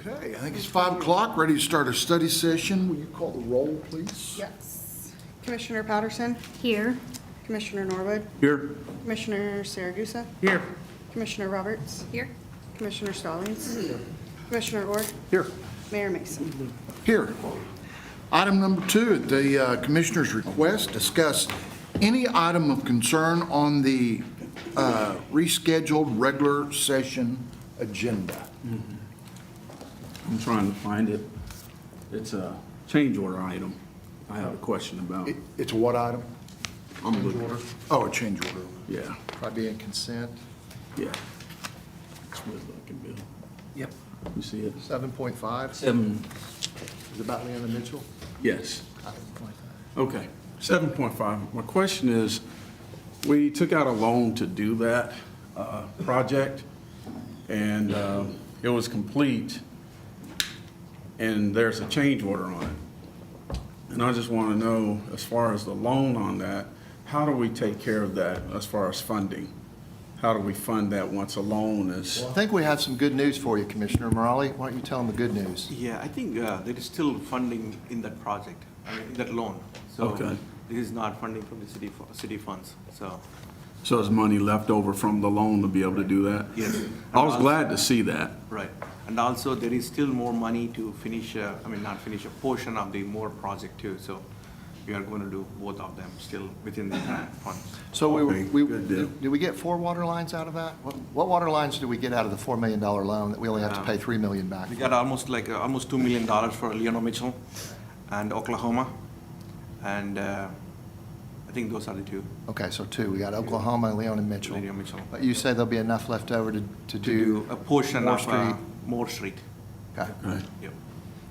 Okay, I think it's 5 o'clock, ready to start our study session. Will you call the roll, please? Yes. Commissioner Patterson, Here. Commissioner Norwood, Here. Commissioner Saragusa, Here. Commissioner Roberts, Here. Commissioner Stallings, Commissioner Ord, Here. Mayor Mason. Here. Item number 2, at the Commissioner's request, discuss any item of concern on the rescheduled regular session agenda. I'm trying to find it. It's a change order item I have a question about. It's a what item? I'm looking. Oh, a change order. Yeah, Probably in consent, yeah. It's what looking bill. Yep. You see it? 7.5, 7, is it about Leanna Mitchell? yes. Okay, 7.5. My question is, we took out a loan to do that project, and it was complete, and there's a change order on it. And I just want to know, as far as the loan on that, how do we take care of that as far as funding? How do we fund that once a loan is? I think we have some good news for you, Commissioner Morale. Why don't you tell them the good news? Yeah, I think there is still funding in that project, I mean, in that loan. So Okay. this is not funding from the city funds, so. So is money left over from the loan to be able to do that? Yes. I was glad to see that. Right. And also there is still more money to finish, not finish, a portion of the more project too. So we are going to do both of them still within the funds. So Okay, good deal. did we get 4 water lines out of that? What water lines did we get out of the $4 million loan that we only have to pay $3 million back? We got almost $2 million for Leona Mitchell and Oklahoma. And I think those are the two. Okay, so 2. We got Oklahoma and Leon and Mitchell. Leona Mitchell. But you say there'll be enough left over to To do do a portion Moore of Street? Moore Street. Okay. Right. Yep.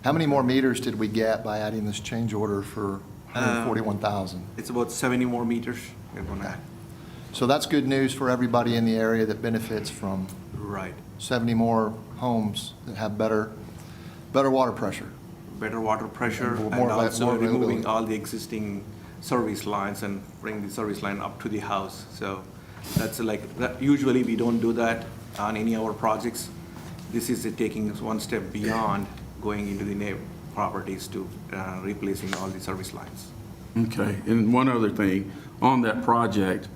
How many more meters did we get by adding this change order for 141,000? It's about 70 more meters we're gonna add. So that's good news for everybody in the area that benefits from Right. 70 more homes that have better water pressure. Better water pressure And and more also availability. removing all the existing service lines and bring the service line up to the house. So that's usually we don't do that on any of our projects. This is taking us one step beyond going into the neighbor properties to replacing all the service lines. Okay, and one other thing, on that project,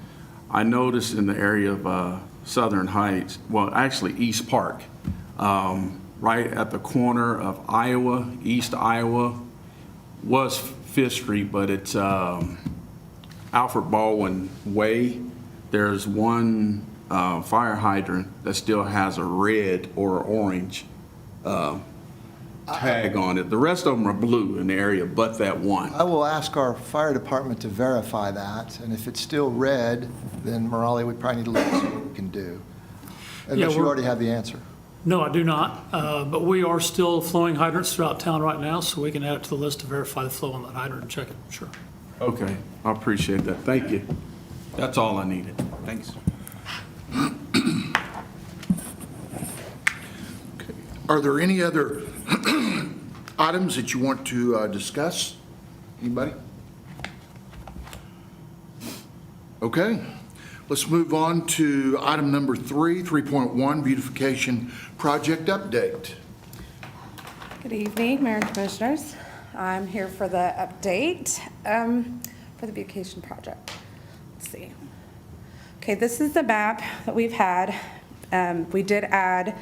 I noticed in the area of Southern Heights, well, actually East Park, right at the corner of Iowa, East Iowa, was Fifth Street, but it's Alfred Baldwin Way. There's one fire hydrant that still has a red or orange tag on it. The rest of them are blue in the area, but that one. I will ask our fire department to verify that, and if it's still red, then Morale, we probably need to look at what we can do. Unless you we're- already have the answer. No, I do not, but we are still flowing hydrants throughout town right now, so we can add it to the list to verify the flow on that hydrant and check it, sure. Okay, I appreciate that. Thank you. That's all I needed. Thanks. Are there any other items that you want to discuss? Anybody? Okay, let's move on to item number 3, 3.1, beautification project update. Good evening, Mayor and Commissioners. I'm here for the update for the beautification project. Let's see. Okay, this is the map that we've had. We did add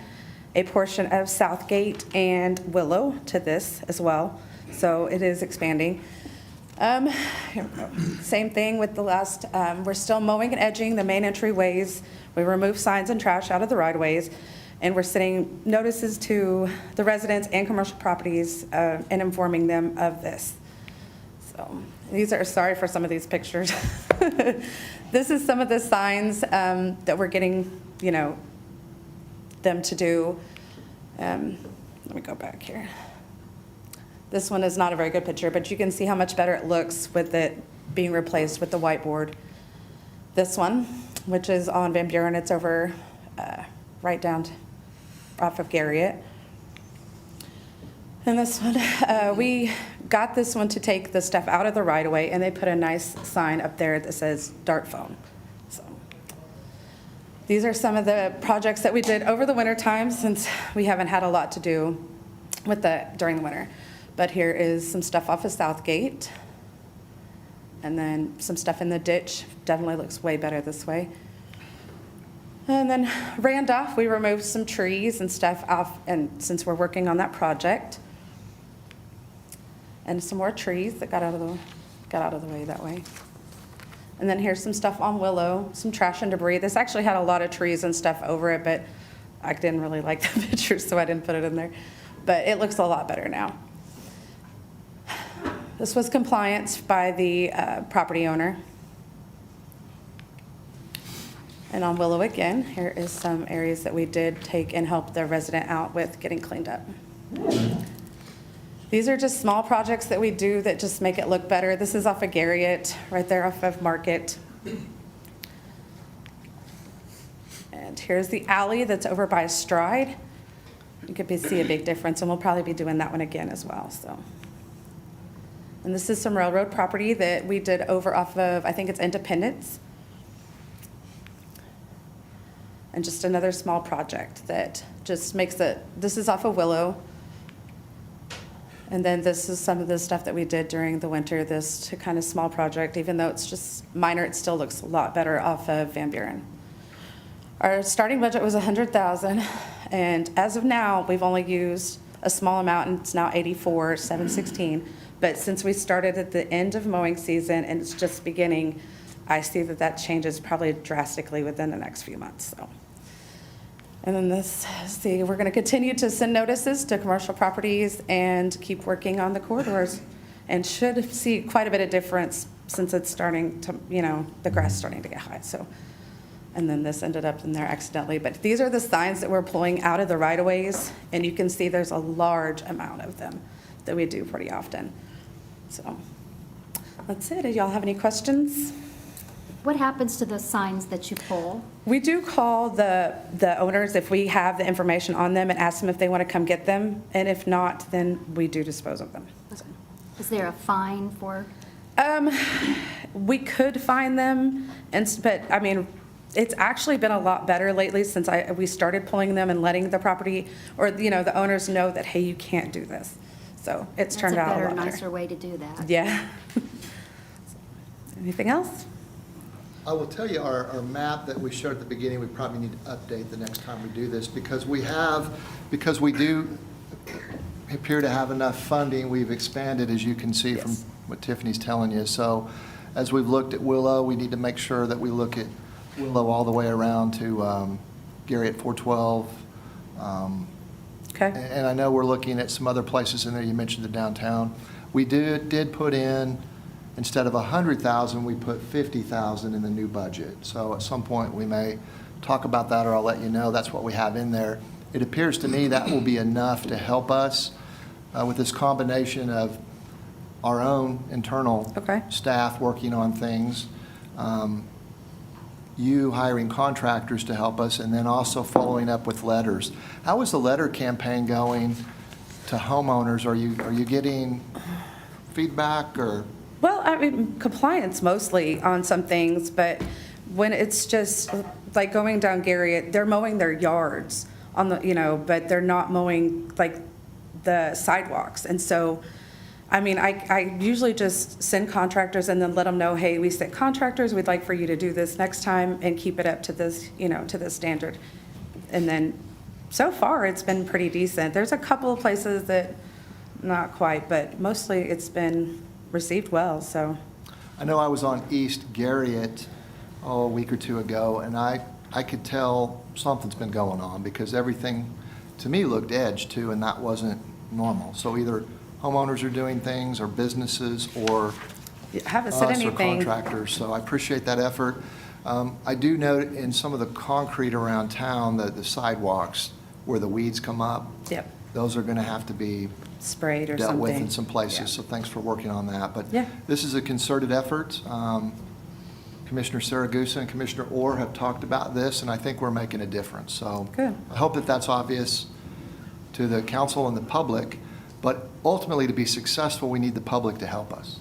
a portion of Southgate and Willow to this as well, so it is expanding. Here we go. Same thing with the last, we're still mowing and edging the main entryways. We removed signs and trash out of the right-of-ways, and we're sending notices to the residents and commercial properties and informing them of this. So these are, sorry for some of these pictures. This is some of the signs that we're getting, them to do. Let me go back here. This one is not a very good picture, but you can see how much better it looks with it being replaced with the whiteboard. This one, which is on Van Buren, it's over right down off of Garriott. And this one, we got this one to take the stuff out of the right-of-way, and they put a nice sign up there that says Dart Phone. So These are some of the projects that we did over the winter time, since we haven't had a lot to do with during the winter. But here is some stuff off of Southgate. And then some stuff in the ditch. Definitely looks way better this way. And then Randolph, we removed some trees and stuff off, and since we're working on that project. And some more trees that got out of the way that way. And then here's some stuff on Willow, some trash and debris. This actually had a lot of trees and stuff over it, but I didn't really like the pictures, so I didn't put it in there. But it looks a lot better now. This was compliance by the property owner. And on Willow again, here is some areas that we did take and help the resident out with getting cleaned up. These are just small projects that we do that just make it look better. This is off of Garriott, right there off of Market. And here's the alley that's over by Stride. You could see a big difference, and we'll probably be doing that one again as well. So, and this is some railroad property that we did over off of, I think it's Independence. And just another small project that just makes it, this is off of Willow. And then this is some of the stuff that we did during the winter, this kind of small project, even though it's just minor, it still looks a lot better off of Van Buren. Our starting budget was $100,000, and as of now, we've only used a small amount, and it's now $84,716. But since we started at the end of mowing season and it's just beginning, I see that changes probably drastically within the next few months. So. And then we're going to continue to send notices to commercial properties and keep working on the corridors, and should see quite a bit of difference since it's starting to, the grass is starting to get high. So, and then this ended up in there accidentally. But these are the signs that we're pulling out of the right-of-ways, and you can see there's a large amount of them that we do pretty often. So that's it. Do y'all have any questions? What happens to the signs that you pull? We do call the owners if we have the information on them and ask them if they want to come get them. And if not, then we do dispose of them. Is there a fine for? We could fine them, but I mean, it's actually been a lot better lately since we started pulling them and letting the property or the owners know that, hey, you can't do this. So it's turned out a lot better. That's a better, nicer way to do that. Yeah. Anything else? I will tell you, our map that we showed at the beginning, we probably need to update the next time we do this, because we do appear to have enough funding. We've expanded, as you can see from what Tiffany's telling you. So as we've looked at Willow, we need to make sure that we look at Willow all the way around to Garriott 412. Okay. And I know we're looking at some other places in there. You mentioned the downtown. We did put in, instead of 100,000, we put 50,000 in the new budget. So at some point, we may talk about that, or I'll let you know. That's what we have in there. It appears to me that will be enough to help us with this combination of our own internal staff working on things, you hiring contractors to help us, and then also following up with letters. How is the letter campaign going to homeowners? Are you getting feedback or? Well, I mean, compliance mostly on some things, but when it's just like going down Garriott, they're mowing their yards on the, but they're not mowing like the sidewalks. And so, I mean, I usually just send contractors and then let them know, hey, we sent contractors, we'd like for you to do this next time and keep it up to this, to this standard. And then so far it's been pretty decent. There's a couple of places that not quite, but mostly it's been received well, so. I know I was on East Garriott a week or two ago, and I could tell something's been going on, because everything to me looked edged too, and that wasn't normal. So either homeowners are doing things, or businesses, or haven't said us, or anything. contractors. So I appreciate that effort. I do note in some of the concrete around town that the sidewalks where the weeds come up, Yep. those are going to have to be Sprayed or dealt something. with in some places, Yeah. so thanks for working on that. But Yeah. this is a concerted effort. Commissioner Saragusa and Commissioner Orr have talked about this, and I think we're making a difference. So Good. I hope that that's obvious to the council and the public, but ultimately, to be successful, we need the public to help us.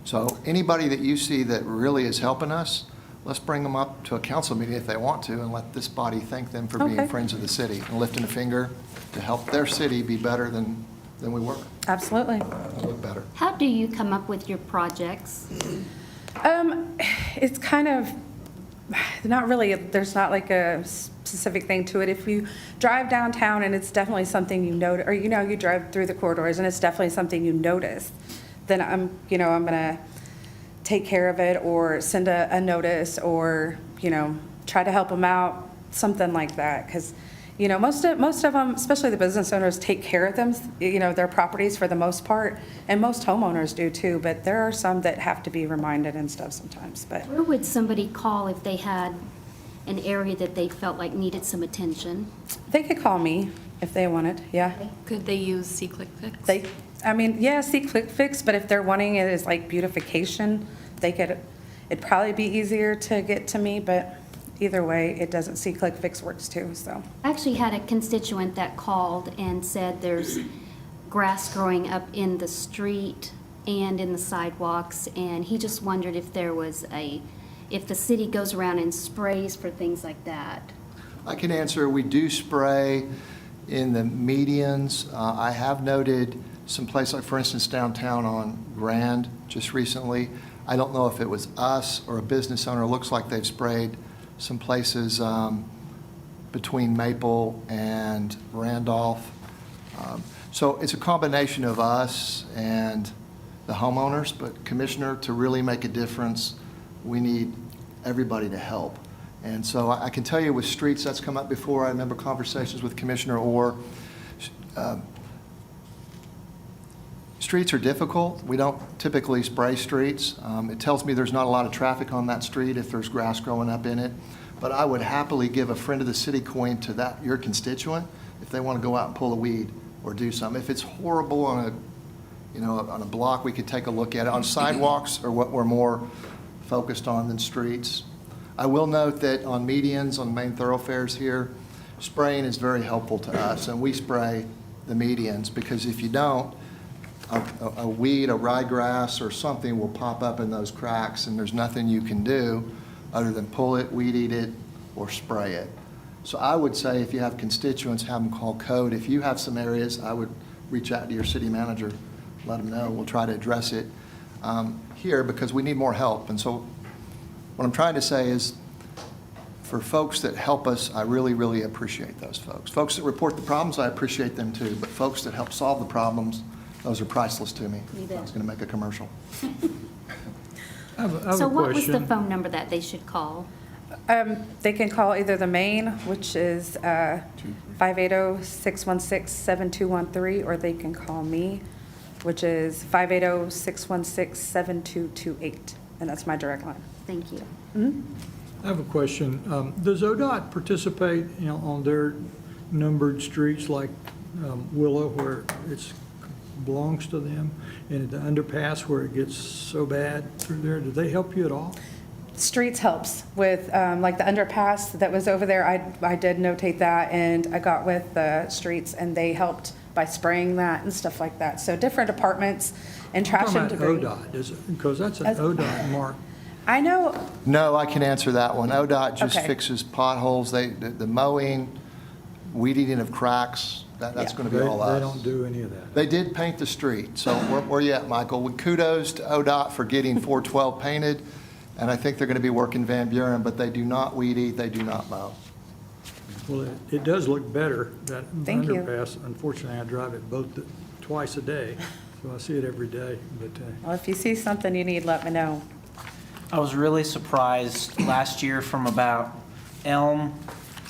So anybody that you see that really is helping us, let's bring them up to a council meeting if they want to, and let this body thank them for being Okay. friends of the city and lifting a finger to help their city be better than we were, Absolutely. look better. How do you come up with your projects? It's kind of, not really, there's not like a specific thing to it. If you drive downtown and it's definitely something you notice, or you drive through the corridors and it's definitely something you notice, then I'm gonna take care of it or send a notice or, try to help them out, something like that. Because, most of them, especially the business owners, take care of them, their properties for the most part. And most homeowners do too, but there are some that have to be reminded and stuff sometimes, but. Where would somebody call if they had an area that they felt like needed some attention? They could call me if they wanted, yeah. Could they use C-Click Fix? See Click Fix, but if they're wanting it as like beautification, it'd probably be easier to get to me, but either way, it doesn't, see Click Fix works too, so. I actually had a constituent that called and said there's grass growing up in the street and in the sidewalks, and he just wondered if if the city goes around and sprays for things like that. I can answer, we do spray in the medians. I have noted some places, like for instance downtown on Grand just recently. I don't know if it was us or a business owner. It looks like they've sprayed some places between Maple and Randolph. So it's a combination of us and the homeowners, but Commissioner, to really make a difference, we need everybody to help. And so I can tell you with streets, that's come up before. I remember conversations with Commissioner Orr. Streets are difficult. We don't typically spray streets. It tells me there's not a lot of traffic on that street if there's grass growing up in it. But I would happily give a friend of the city coin to your constituent if they want to go out and pull a weed or do something. If it's horrible on a block, we could take a look at it. On sidewalks are what we're more focused on than streets. I will note that on medians, on main thoroughfares here, spraying is very helpful to us, and we spray the medians because if you don't, a weed, a ryegrass, or something will pop up in those cracks, and there's nothing you can do other than pull it, weed eat it, or spray it. So I would say if you have constituents, have them call code. If you have some areas, I would reach out to your city manager, let them know. We'll try to address it here because we need more help. And so what I'm trying to say is for folks that help us, I really, really appreciate those folks. Folks that report the problems, I appreciate them too. But folks that help solve the problems, those are priceless to me. You bet. I was going to make a commercial. I have a So what was the question. phone number that they should call? They can call either the main, which is 580-616-7213, or they can call me, which is 580-616-7228, and that's my direct line. Thank you. I have a question. Does ODOT participate, on their numbered streets like Willow, where it belongs to them, and at the underpass where it gets so bad through there? Do they help you at all? Streets helps with, like the underpass that was over there, I did notate that, and I got with the streets, and they helped by spraying that and stuff like that. So different departments and trash and I'm talking debris. about ODOT, because that's an As- ODOT mark. I know, No, I can answer that one. ODOT just Okay. fixes potholes. The mowing, weed eating of cracks, that's Yeah. going to They be all us. they don't do any of that. They did paint the street, so where you at, Michael? Well, kudos to ODOT for getting 412 painted, and I think they're going to be working Van Buren, but they do not weed eat, they do not mow. Well, it does look better, that Thank you. underpass. Unfortunately, I drive it twice a day, so I see it every day, but well, if you see something you need, let me know. I was really surprised last year from about Elm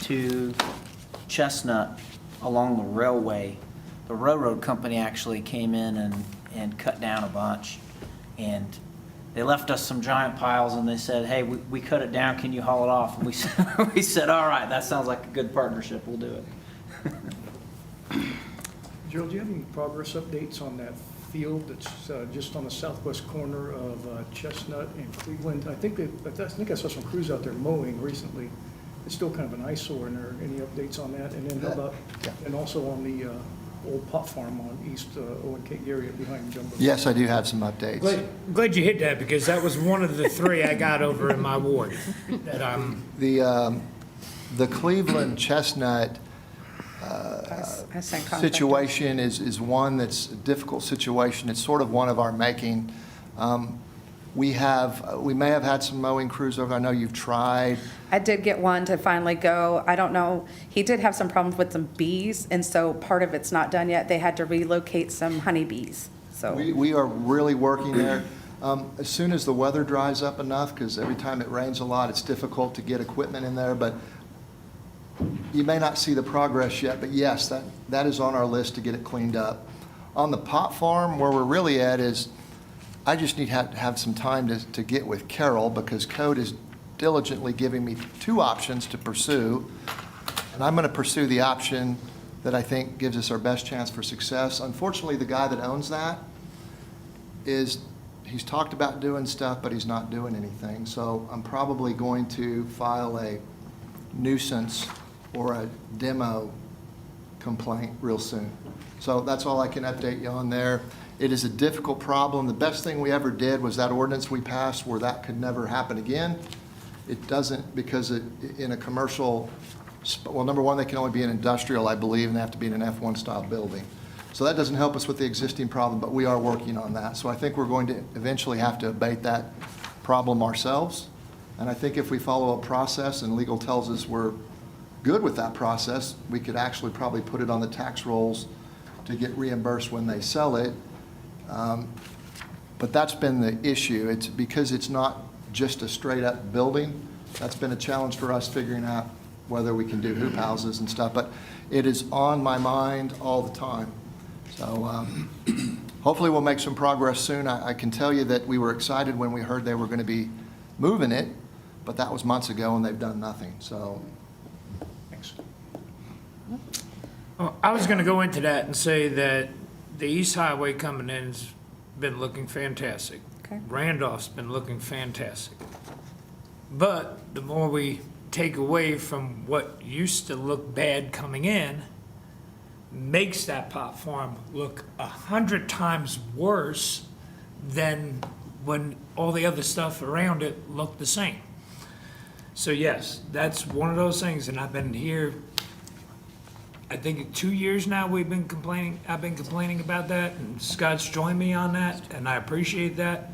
to Chestnut along the railway. The railroad company actually came in and cut down a bunch. And they left us some giant piles and they said, hey, we cut it down, can you haul it off? And we said, all right, that sounds like a good partnership, we'll do it. Joe, do you have any progress updates on that field that's just on the southwest corner of Chestnut and Cleveland? I think I saw some crews out there mowing recently. It's still kind of an eyesore. And there any updates on that? And then how about, Yeah. and also on the old pot farm on East O&K area behind Jumbo. Yes, I do have some updates. Glad you hit that, because that was one of the three I got over in my ward that I'm, The Cleveland Chestnut I sent contact. situation is one that's a difficult situation. It's sort of one of our making. We may have had some mowing crews over. I know you've tried. I did get one to finally go. I don't know, he did have some problems with some bees, and so part of it's not done yet. They had to relocate some honeybees, so. We are really working there. As soon as the weather dries up enough, because every time it rains a lot, it's difficult to get equipment in there, but you may not see the progress yet, but yes, that is on our list to get it cleaned up. On the pot farm, where we're really at is, I just need to have some time to get with Carol, because code is diligently giving me 2 options to pursue, and I'm going to pursue the option that I think gives us our best chance for success. Unfortunately, the guy that owns that he's talked about doing stuff, but he's not doing anything. So I'm probably going to file a nuisance or a demo complaint real soon. So that's all I can update you on there. It is a difficult problem. The best thing we ever did was that ordinance we passed where that could never happen again. It doesn't, because in a commercial, well, number one, they can only be in industrial, I believe, and they have to be in an F1 style building. So that doesn't help us with the existing problem, but we are working on that. So I think we're going to eventually have to abate that problem ourselves. And I think if we follow a process and legal tells us we're good with that process, we could actually probably put it on the tax rolls to get reimbursed when they sell it. But that's been the issue. It's because it's not just a straight up building. That's been a challenge for us, figuring out whether we can do hoop houses and stuff. But it is on my mind all the time. So hopefully we'll make some progress soon. I can tell you that we were excited when we heard they were going to be moving it, but that was months ago and they've done nothing. So Thanks. Well, I was gonna go into that and say that the East Highway coming in's been looking fantastic. Okay. Randolph's been looking fantastic. But the more we take away from what used to look bad coming in, makes that pot farm look 100 times worse than when all the other stuff around it looked the same. So yes, that's one of those things, and I've been here, I think 2 years now I've been complaining about that, and Scott's joined me on that, and I appreciate that.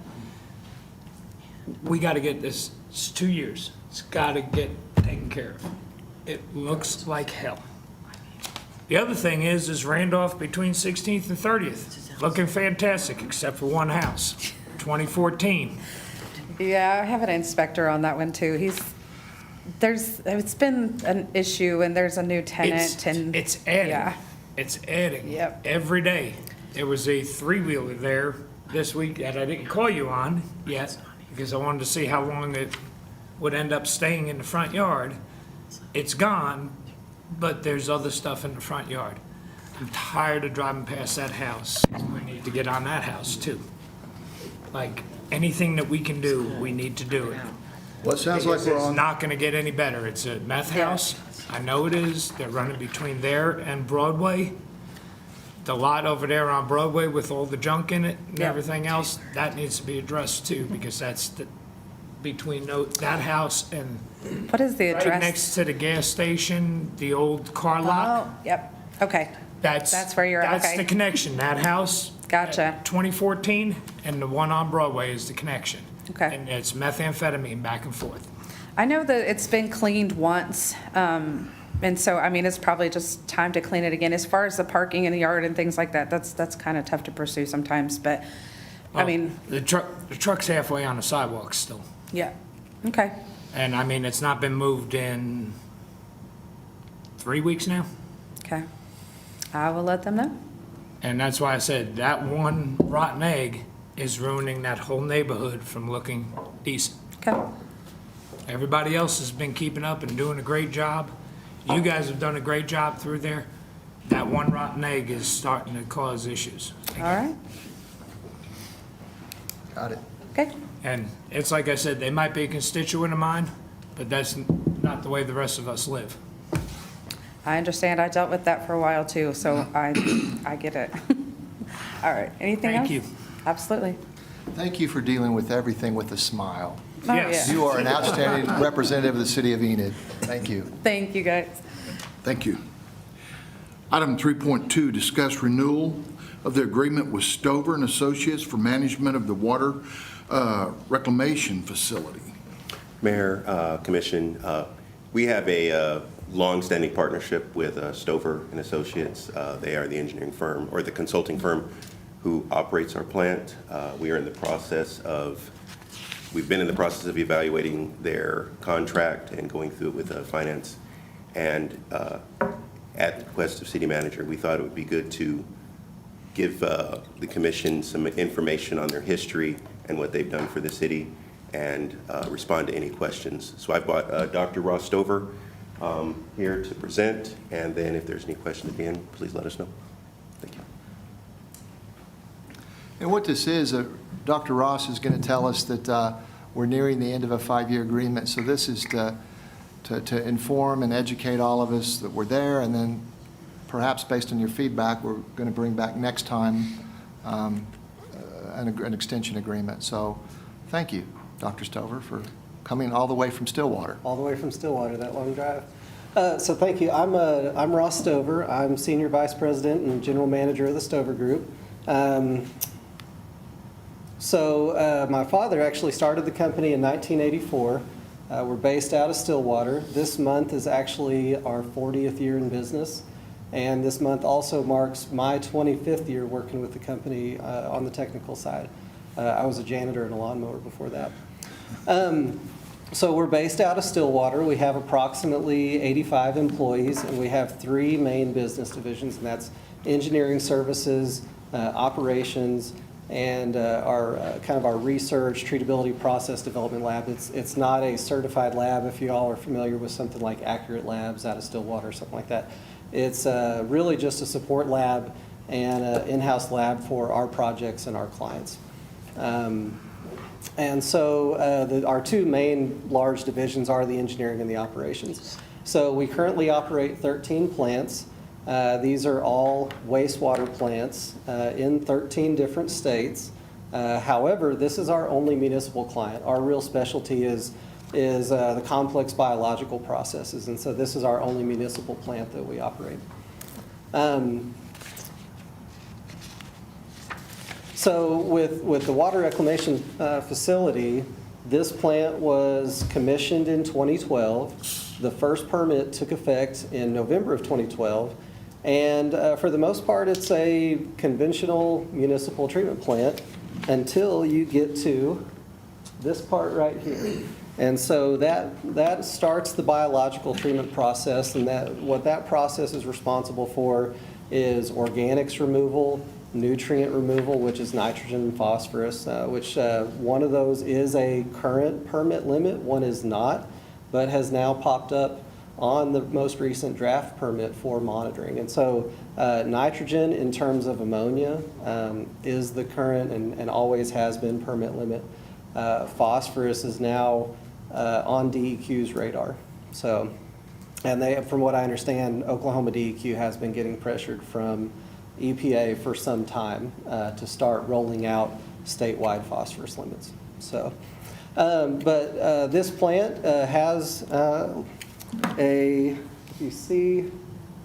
We gotta get this, it's 2 years, it's gotta get taken care of. It looks like hell. The other thing is Randolph between 16th and 30th, looking fantastic, except for one house, 2014. Yeah, I have an inspector on that one too. It's been an issue, and there's a new tenant, and. It's adding. Yeah. It's adding. Yep. Every day. There was a 3-wheeler there this week that I didn't call you on yet, because I wanted to see how long it would end up staying in the front yard. It's gone, but there's other stuff in the front yard. I'm tired of driving past that house. We need to get on that house too. Like, anything that we can do, we need to do it. Well, it sounds like we're It's on, not gonna get any better. It's a meth house. I know it is. They're running between there and Broadway. The lot over there on Broadway with all the junk in it and Yeah. everything else, that needs to be addressed too, because that's between that house and What is the right address? next to the gas station, the old car lot. Oh, yep, okay. That's where you're at, That's okay. the connection. That house. Gotcha. at 2014, and the one on Broadway is the connection. Okay. And it's methamphetamine back and forth. I know that it's been cleaned once, and so, I mean, it's probably just time to clean it again. As far as the parking in the yard and things like that, that's kind of tough to pursue sometimes, but, I Well, mean, The truck's halfway on the sidewalk still. yeah, okay, And I mean, it's not been moved in 3 weeks now. okay. I will let them know. And that's why I said that one rotten egg is ruining that whole neighborhood from looking decent. Okay, Everybody else has been keeping up and doing a great job. You guys have done a great job through there. That one rotten egg is starting to cause issues. all right, got it. okay. And it's like I said, they might be a constituent of mine, but that's not the way the rest of us live. I understand. I dealt with that for a while too, so I get it. All right, anything else? Thank you. Absolutely. Thank you for dealing with everything with a smile. Oh, Yes. yeah. You are an outstanding representative of the city of Enid. Thank you. Thank you, guys. Thank you. Item 3.2, discuss renewal of the agreement with Stover and Associates for management of the water reclamation facility. Mayor, Commission, we have a long-standing partnership with Stover and Associates. They are the engineering firm or the consulting firm who operates our plant. We've been in the process of evaluating their contract and going through it with finance. And at the request of City Manager, we thought it would be good to give the Commission some information on their history and what they've done for the city and respond to any questions. So I brought Dr. Ross Stover here to present, and then if there's any questions at the end, please let us know. Thank you. And what this is, Dr. Ross is going to tell us that we're nearing the end of a 5-year agreement. So this is to inform and educate all of us that we're there, and then perhaps based on your feedback, we're going to bring back next time an extension agreement. So thank you, Dr. Stover, for coming all the way from Stillwater. All the way from Stillwater, that long drive. So thank you. I'm Ross Stover. I'm Senior Vice President and General Manager of the Stover Group. My father actually started the company in 1984. We're based out of Stillwater. This month is actually our 40th year in business. And this month also marks my 25th year working with the company on the technical side. I was a janitor and a lawnmower before that. So we're based out of Stillwater. We have approximately 85 employees, and we have 3 main business divisions, and that's engineering services, operations, and our research treatability process development lab. It's not a certified lab if you all are familiar with something like Accurate Labs out of Stillwater or something like that. It's really just a support lab and an in-house lab for our projects and our clients. Our 2 main large divisions are the engineering and the operations. So we currently operate 13 plants. These are all wastewater plants in 13 different states. However, this is our only municipal client. Our real specialty is the complex biological processes, and so this is our only municipal plant that we operate. So with the water reclamation facility, this plant was commissioned in 2012. The first permit took effect in November of 2012. And for the most part, it's a conventional municipal treatment plant until you get to this part right here. And so that starts the biological treatment process, and what that process is responsible for is organics removal, nutrient removal, which is nitrogen and phosphorus, which one of those is a current permit limit, one is not, but has now popped up on the most recent draft permit for monitoring. And so nitrogen in terms of ammonia is the current and always has been permit limit. Phosphorus is now on DEQ's radar. So, and from what I understand, Oklahoma DEQ has been getting pressured from EPA for some time to start rolling out statewide phosphorus limits. So, but this plant has if you see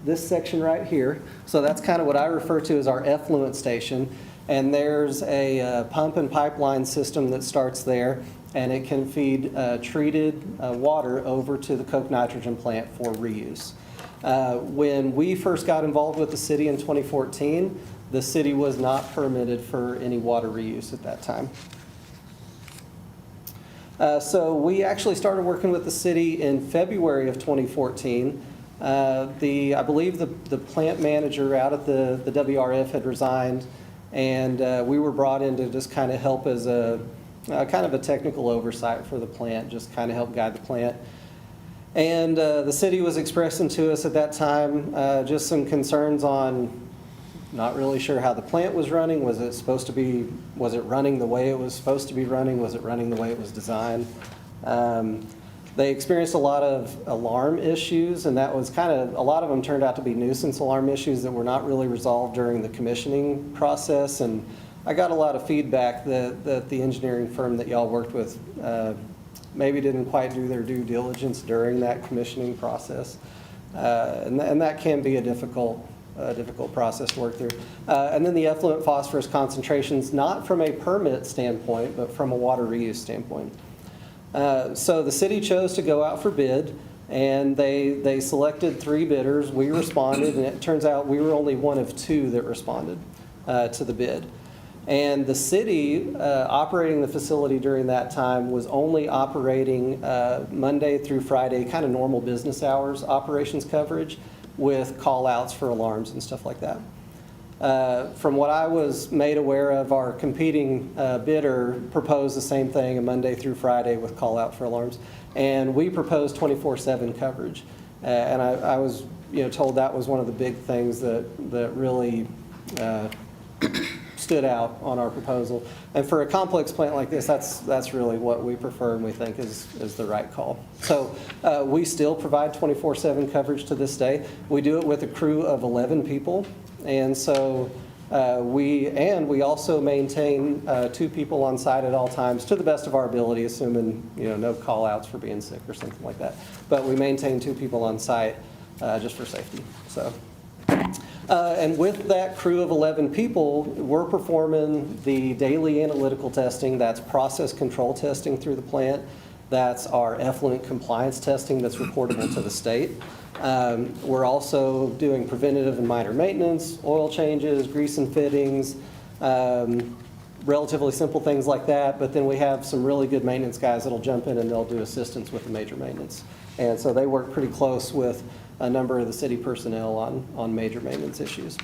this section right here, so that's kind of what I refer to as our effluent station, and there's a pump and pipeline system that starts there, and it can feed treated water over to the coke nitrogen plant for reuse. When we first got involved with the city in 2014, the city was not permitted for any water reuse at that time. So we actually started working with the city in February of 2014. I believe the plant manager out at the WRF had resigned, and we were brought in to just kind of help as a kind of a technical oversight for the plant, just kind of help guide the plant. And the city was expressing to us at that time just some concerns on not really sure how the plant was running. Was it running the way it was supposed to be running? Was it running the way it was designed? They experienced a lot of alarm issues, and that was a lot of them turned out to be nuisance alarm issues that were not really resolved during the commissioning process. And I got a lot of feedback that the engineering firm that y'all worked with maybe didn't quite do their due diligence during that commissioning process. And that can be a difficult process to work through. And then the effluent phosphorus concentrations, not from a permit standpoint, but from a water reuse standpoint. So the city chose to go out for bid, and they selected 3 bidders. We responded, and it turns out we were only one of 2 that responded to the bid. And the city operating the facility during that time was only operating Monday through Friday, kind of normal business hours operations coverage with call-outs for alarms and stuff like that. From what I was made aware of, our competing bidder proposed the same thing, a Monday through Friday with call-out for alarms. And we proposed 24/7 coverage. And I was told that was one of the big things that really stood out on our proposal. And for a complex plant like this, that's really what we prefer and we think is the right call. So we still provide 24/7 coverage to this day. We do it with a crew of 11 people. And so we also maintain 2 people on site at all times to the best of our ability, assuming no call outs for being sick or something like that. But we maintain 2 people on site just for safety. So. And with that crew of 11 people, we're performing the daily analytical testing. That's process control testing through the plant. That's our effluent compliance testing that's reportable to the state. We're also doing preventative and minor maintenance, oil changes, grease and fittings, relatively simple things like that. But then we have some really good maintenance guys that'll jump in and they'll do assistance with the major maintenance. And so they work pretty close with a number of the city personnel on major maintenance issues.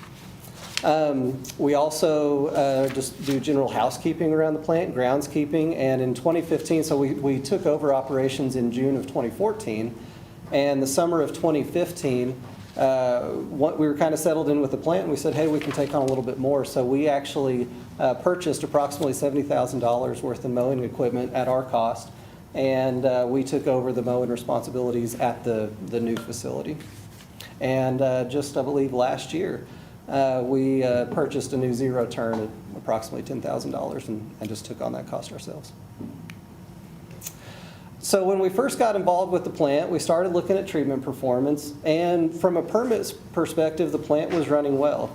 We also just do general housekeeping around the plant, groundskeeping, and in 2015, so we took over operations in June of 2014, and the summer of 2015, we were kind of settled in with the plant, and we said, hey, we can take on a little bit more, so we actually purchased approximately $70,000 worth of mowing equipment at our cost, and we took over the mowing responsibilities at the new facility. And just, I believe, last year, we purchased a new zero turn at approximately $10,000 and just took on that cost ourselves. So when we first got involved with the plant, we started looking at treatment performance, and from a permits perspective, the plant was running well.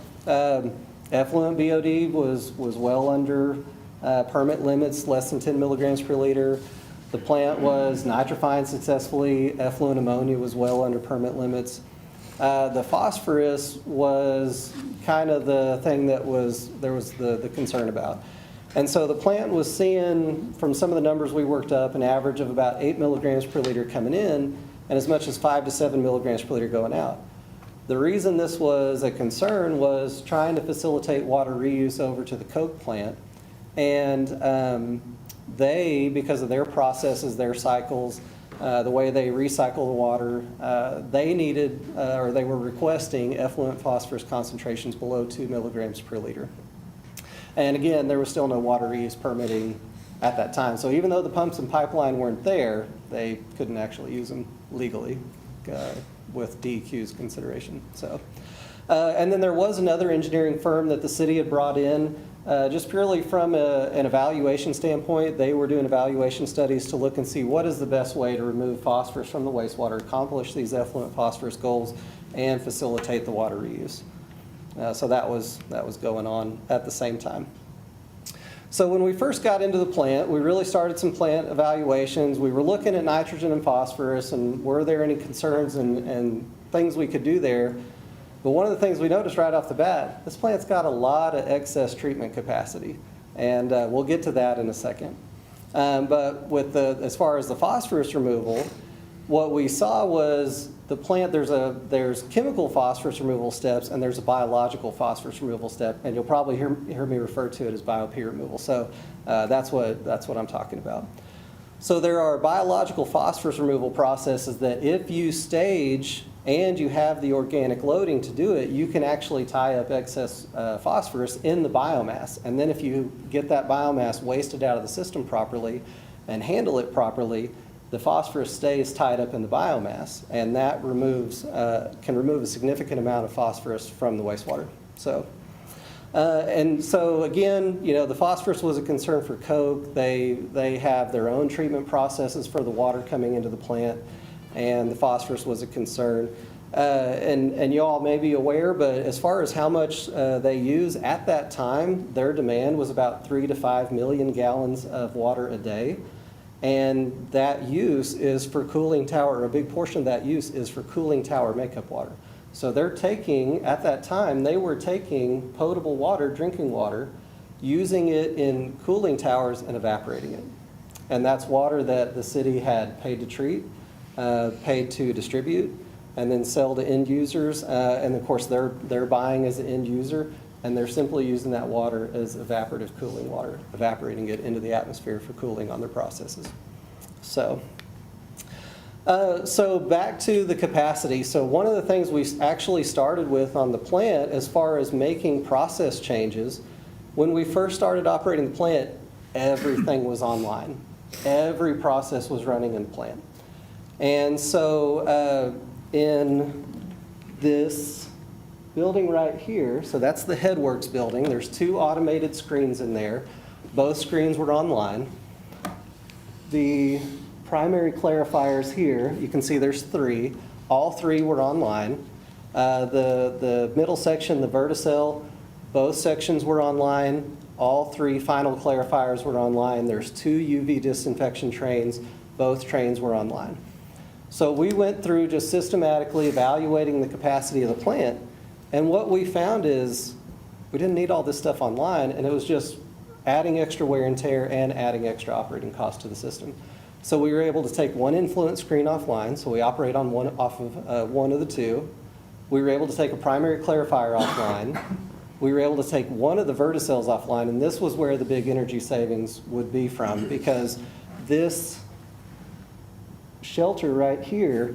Effluent BOD was well under permit limits, less than 10 milligrams per liter. The plant was nitrifying successfully. Effluent ammonia was well under permit limits. The phosphorus was kind of the thing that there was the concern about. And so the plant was seeing, from some of the numbers we worked up, an average of about 8 milligrams per liter coming in and as much as 5 to 7 milligrams per liter going out. The reason this was a concern was trying to facilitate water reuse over to the coke plant. And they, because of their processes, their cycles, the way they recycle the water, they needed, or they were requesting effluent phosphorus concentrations below 2 milligrams per liter. And again, there was still no water reuse permitting at that time. So even though the pumps and pipeline weren't there, they couldn't actually use them legally with DEQ's consideration. So, and then there was another engineering firm that the city had brought in just purely from an evaluation standpoint. They were doing evaluation studies to look and see what is the best way to remove phosphorus from the wastewater, accomplish these effluent phosphorus goals, and facilitate the water reuse. So that was going on at the same time. So when we first got into the plant, we really started some plant evaluations. We were looking at nitrogen and phosphorus and were there any concerns and things we could do there. But one of the things we noticed right off the bat, this plant's got a lot of excess treatment capacity. And we'll get to that in a second. But with as far as the phosphorus removal, what we saw was the plant, there's chemical phosphorus removal steps and there's a biological phosphorus removal step, and you'll probably hear me refer to it as bio-P removal. So that's what I'm talking about. So there are biological phosphorus removal processes that if you stage and you have the organic loading to do it, you can actually tie up excess phosphorus in the biomass. And then if you get that biomass wasted out of the system properly and handle it properly, the phosphorus stays tied up in the biomass, and that can remove a significant amount of phosphorus from the wastewater. So, and so again, you know, the phosphorus was a concern for Koch. They have their own treatment processes for the water coming into the plant, and the phosphorus was a concern. And you all may be aware, but as far as how much they use at that time, their demand was about 3 to 5 million gallons of water a day. And that use is for cooling tower, or a big portion of that use is for cooling tower makeup water. So they're taking, at that time, they were taking potable water, drinking water, using it in cooling towers and evaporating it. And that's water that the city had paid to treat, paid to distribute, and then sell to end users. And of course, they're buying as an end user, and they're simply using that water as evaporative cooling water, evaporating it into the atmosphere for cooling on their processes. So back to the capacity. So one of the things we actually started with on the plant as far as making process changes, when we first started operating the plant, everything was online. Every process was running in the plant. And so in this building right here, so that's the Headworks building. There's 2 automated screens in there. Both screens were online. The primary clarifiers here, you can see there's 3. All 3 were online. The middle section, the Verticell, both sections were online. All 3 final clarifiers were online. There's 2 UV disinfection trains. Both trains were online. So we went through just systematically evaluating the capacity of the plant, and what we found is we didn't need all this stuff online, and it was just adding extra wear and tear and adding extra operating cost to the system. So we were able to take one influence screen offline, so we operate on one of the 2. We were able to take a primary clarifier offline. We were able to take one of the Verticells offline, and this was where the big energy savings would be from, because this shelter right here,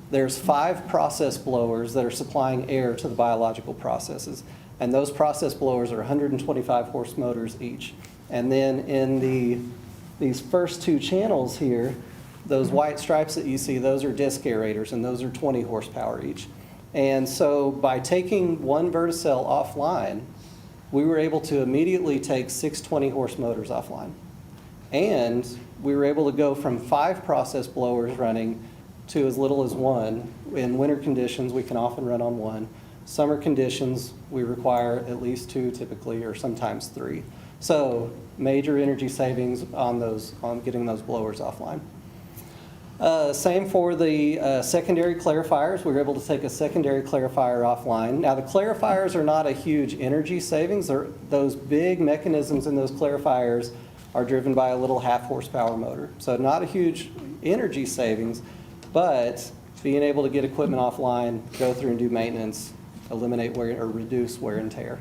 there's 5 process blowers that are supplying air to the biological processes. And those process blowers are 125 horse motors each. And then in these first 2 channels here, those white stripes that you see, those are disc aerators, and those are 20 horsepower each. And so by taking one Verticell offline, we were able to immediately take 6 20 horse motors offline. And we were able to go from 5 process blowers running to as little as 1. In winter conditions, we can often run on 1. Summer conditions, we require at least 2 typically, or sometimes 3. So major energy savings on getting those blowers offline. Same for the secondary clarifiers. We were able to take a secondary clarifier offline. Now the clarifiers are not a huge energy savings. Those big mechanisms in those clarifiers are driven by a little 1/2 horsepower motor. So not a huge energy savings, but being able to get equipment offline, go through and do maintenance, eliminate wear or reduce wear and tear.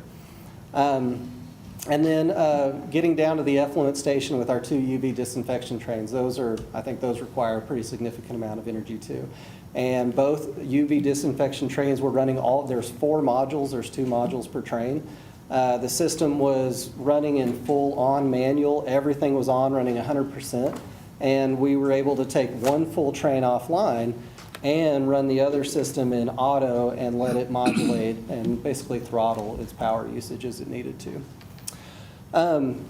And then getting down to the effluent station with our 2 UV disinfection trains, I think those require a pretty significant amount of energy too. And both UV disinfection trains were running there's 4 modules, there's 2 modules per train. The system was running in full on manual. Everything was on, running 100%. And we were able to take 1 full train offline and run the other system in auto and let it modulate and basically throttle its power usage as it needed to.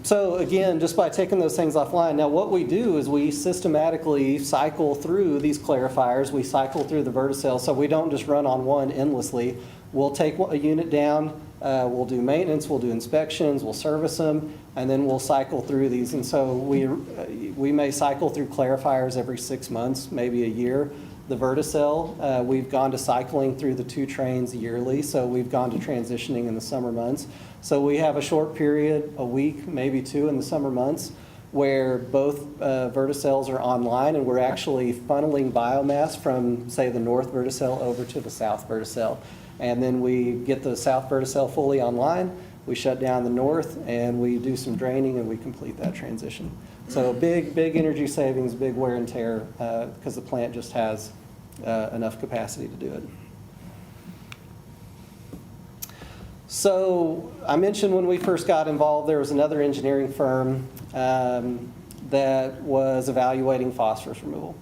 So again, just by taking those things offline, now what we do is we systematically cycle through these clarifiers. We cycle through the Verticell, so we don't just run on one endlessly. We'll take a unit down, we'll do maintenance, we'll do inspections, we'll service them, and then we'll cycle through these. And so we may cycle through clarifiers every 6 months, maybe a year. The Verticell, we've gone to cycling through the 2 trains yearly, so we've gone to transitioning in the summer months. So we have a short period, a week, maybe 2 in the summer months, where both Verticells are online, and we're actually funneling biomass from, say, the north Verticell over to the south Verticell. And then we get the south Verticell fully online, we shut down the north, and we do some draining, and we complete that transition. So big energy savings, big wear and tear, because the plant just has enough capacity to do it. So I mentioned when we first got involved, there was another engineering firm that was evaluating phosphorus removal.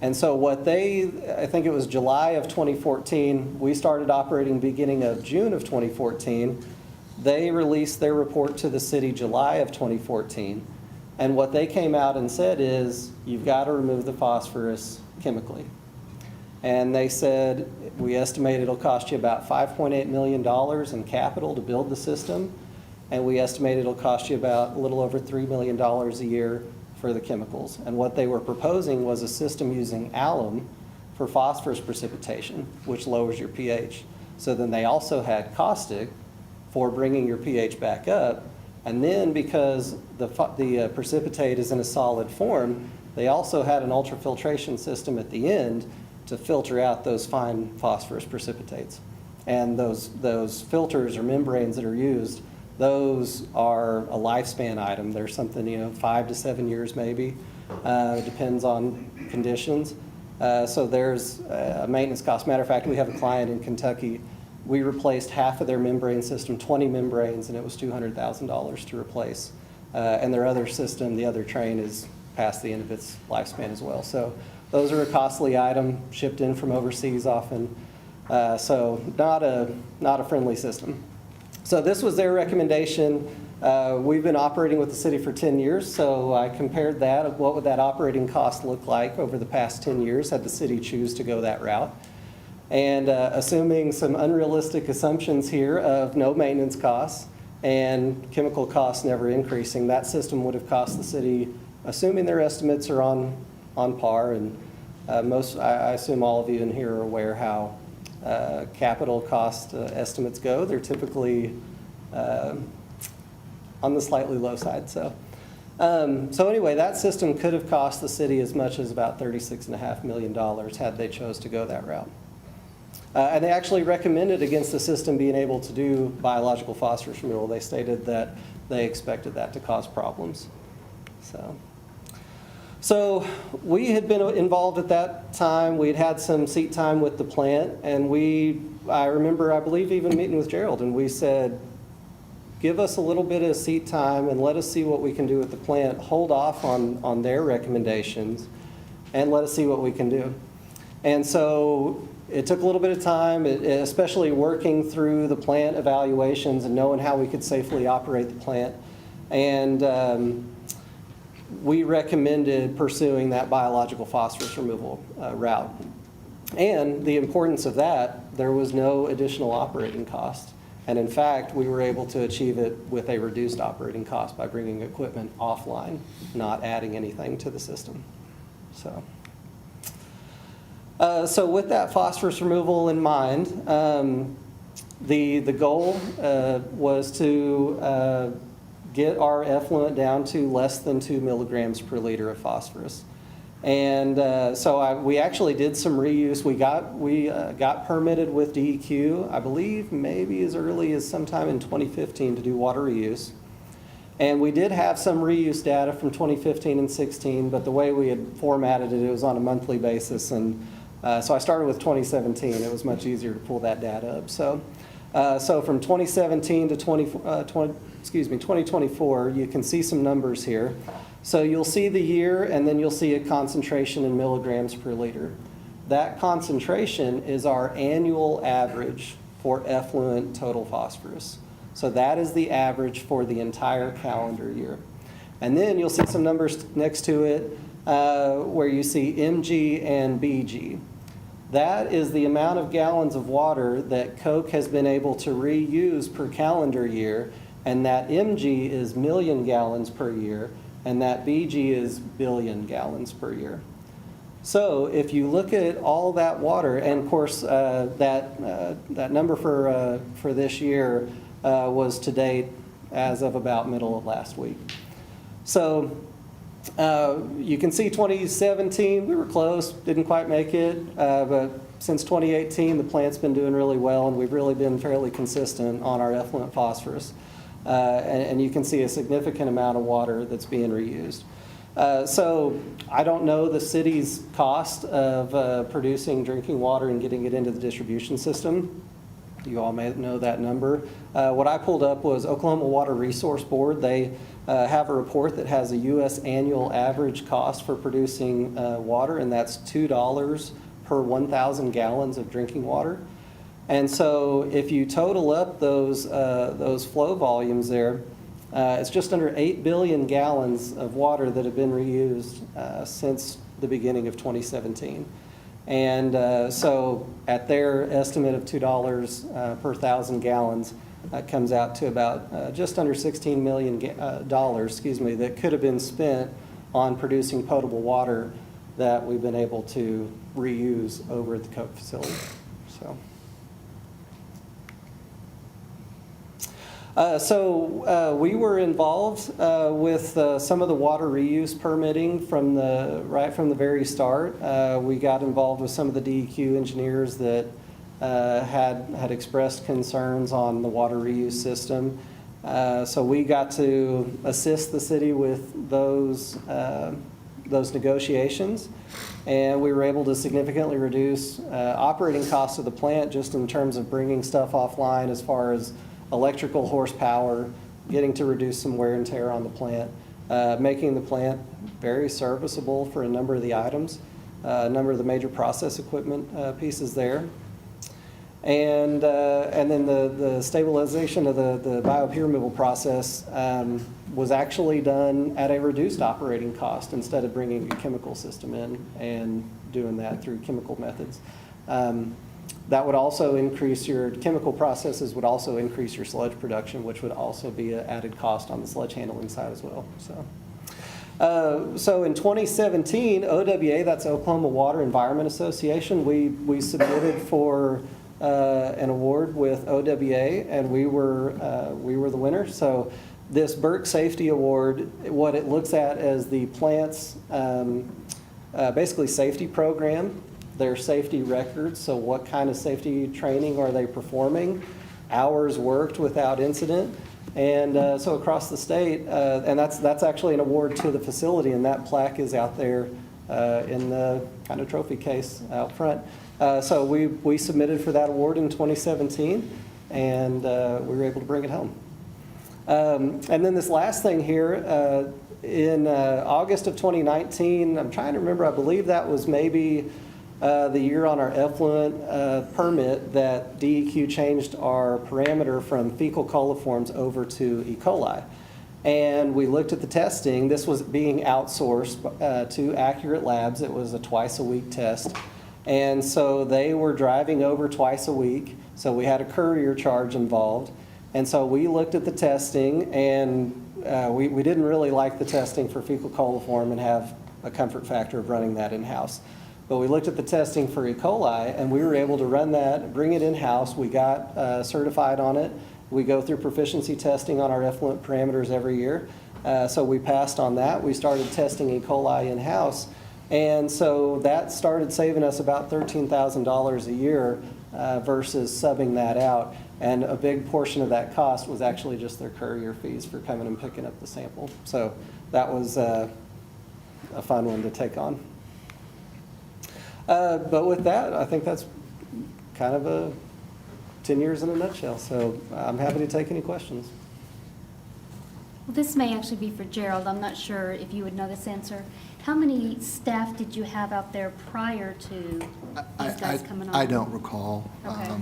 And so I think it was July of 2014, we started operating beginning of June of 2014. They released their report to the city July of 2014. And what they came out and said is, you've got to remove the phosphorus chemically. And they said, we estimate it'll cost you about $5.8 million in capital to build the system. And we estimate it'll cost you about a little over $3 million a year for the chemicals. And what they were proposing was a system using alum for phosphorus precipitation, which lowers your pH. So then they also had caustic for bringing your pH back up. And then because the precipitate is in a solid form, they also had an ultrafiltration system at the end to filter out those fine phosphorus precipitates. And those filters or membranes that are used, those are a lifespan item. There's something, 5 to 7 years maybe. It depends on conditions. So there's a maintenance cost. Matter of fact, we have a client in Kentucky. We replaced half of their membrane system, 20 membranes, and it was $200,000 to replace. And their other system, the other train, is past the end of its lifespan as well. So those are a costly item, shipped in from overseas often. So not a friendly system. So this was their recommendation. We've been operating with the city for 10 years, so I compared that. What would that operating cost look like over the past 10 years had the city choose to go that route? And assuming some unrealistic assumptions here of no maintenance costs and chemical costs never increasing, that system would have cost the city, assuming their estimates are on par, and I assume all of you in here are aware how capital cost estimates go. They're typically on the slightly low side. So anyway, that system could have cost the city as much as about $36.5 million had they chose to go that route. And they actually recommended against the system being able to do biological phosphorus removal. They stated that they expected that to cause problems. So we had been involved at that time. We'd had some seat time with the plant, and I remember, I believe, even meeting with Gerald, and we said, give us a little bit of seat time and let us see what we can do with the plant. Hold off on their recommendations and let us see what we can do. And so it took a little bit of time, especially working through the plant evaluations and knowing how we could safely operate the plant. And we recommended pursuing that biological phosphorus removal route. And the importance of that, there was no additional operating cost. And in fact, we were able to achieve it with a reduced operating cost by bringing equipment offline, not adding anything to the system. So with that phosphorus removal in mind, the goal was to get our effluent down to less than 2 milligrams per liter of phosphorus. And we actually did some reuse. We got permitted with DEQ, I believe maybe as early as sometime in 2015 to do water reuse. And we did have some reuse data from 2015 and 16, but the way we had formatted it, it was on a monthly basis. And so I started with 2017. It was much easier to pull that data up. So from 2017 to 2024, you can see some numbers here. So you'll see the year, and then you'll see a concentration in milligrams per liter. That concentration is our annual average for effluent total phosphorus. So that is the average for the entire calendar year. And then you'll see some numbers next to it where you see MG and BG. That is the amount of gallons of water that Koch has been able to reuse per calendar year, and that MG is million gallons per year, and that BG is billion gallons per year. So if you look at all that water, and of course that number for this year was to date as of about middle of last week. So you can see 2017, we were close, didn't quite make it, but since 2018, the plant's been doing really well, and we've really been fairly consistent on our effluent phosphorus. And you can see a significant amount of water that's being reused. So I don't know the city's cost of producing drinking water and getting it into the distribution system. You all may know that number. What I pulled up was Oklahoma Water Resource Board. They have a report that has a U.S. annual average cost for producing water, and that's $2 per 1,000 gallons of drinking water. And so if you total up those flow volumes there, it's just under 8 billion gallons of water that have been reused since the beginning of 2017. And so at their estimate of $2 per 1,000 gallons, that comes out to about just under $16 million that could have been spent on producing potable water that we've been able to reuse over at the Coke facility. So we were involved with some of the water reuse permitting right from the very start. We got involved with some of the DEQ engineers that had expressed concerns on the water reuse system. So we got to assist the city with those negotiations, and we were able to significantly reduce operating costs of the plant just in terms of bringing stuff offline as far as electrical horsepower, getting to reduce some wear and tear on the plant, making the plant very serviceable for a number of the items, a number of the major process equipment pieces there. And then the stabilization of the biopure removal process was actually done at a reduced operating cost instead of bringing a chemical system in and doing that through chemical methods. That would also increase your chemical processes, would also increase your sludge production, which would also be an added cost on the sludge handling side as well. So in 2017, OWA, that's Oklahoma Water Environment Association, we submitted for an award with OWA, and we were the winner. So this Burke Safety Award, what it looks at as the plant's basically safety program, their safety records, so what kind of safety training are they performing, hours worked without incident, and so across the state, and that's actually an award to the facility, and that plaque is out there in the kind of trophy case out front. So we submitted for that award in 2017, and we were able to bring it home. And then this last thing here, in August of 2019, I'm trying to remember, I believe that was maybe the year on our effluent permit that DEQ changed our parameter from fecal coliforms over to E. coli. And we looked at the testing. This was being outsourced to Accurate Labs. It was a twice-a-week test. And so they were driving over twice a week, so we had a courier charge involved. And so we looked at the testing, and we didn't really like the testing for fecal coliform and have a comfort factor of running that in-house. But we looked at the testing for E. coli, and we were able to run that, bring it in-house. We got certified on it. We go through proficiency testing on our effluent parameters every year. So we passed on that. We started testing E. coli in-house. And so that started saving us about $13,000 a year versus subbing that out. And a big portion of that cost was actually just their courier fees for coming and picking up the sample. So that was a fun one to take on. But with that, I think that's kind of 10 years in a nutshell. So I'm happy to take any questions. Well, this may actually be for Gerald. I'm not sure if you would know this answer. How many staff did you have out there prior to these guys coming on? I don't recall. Okay.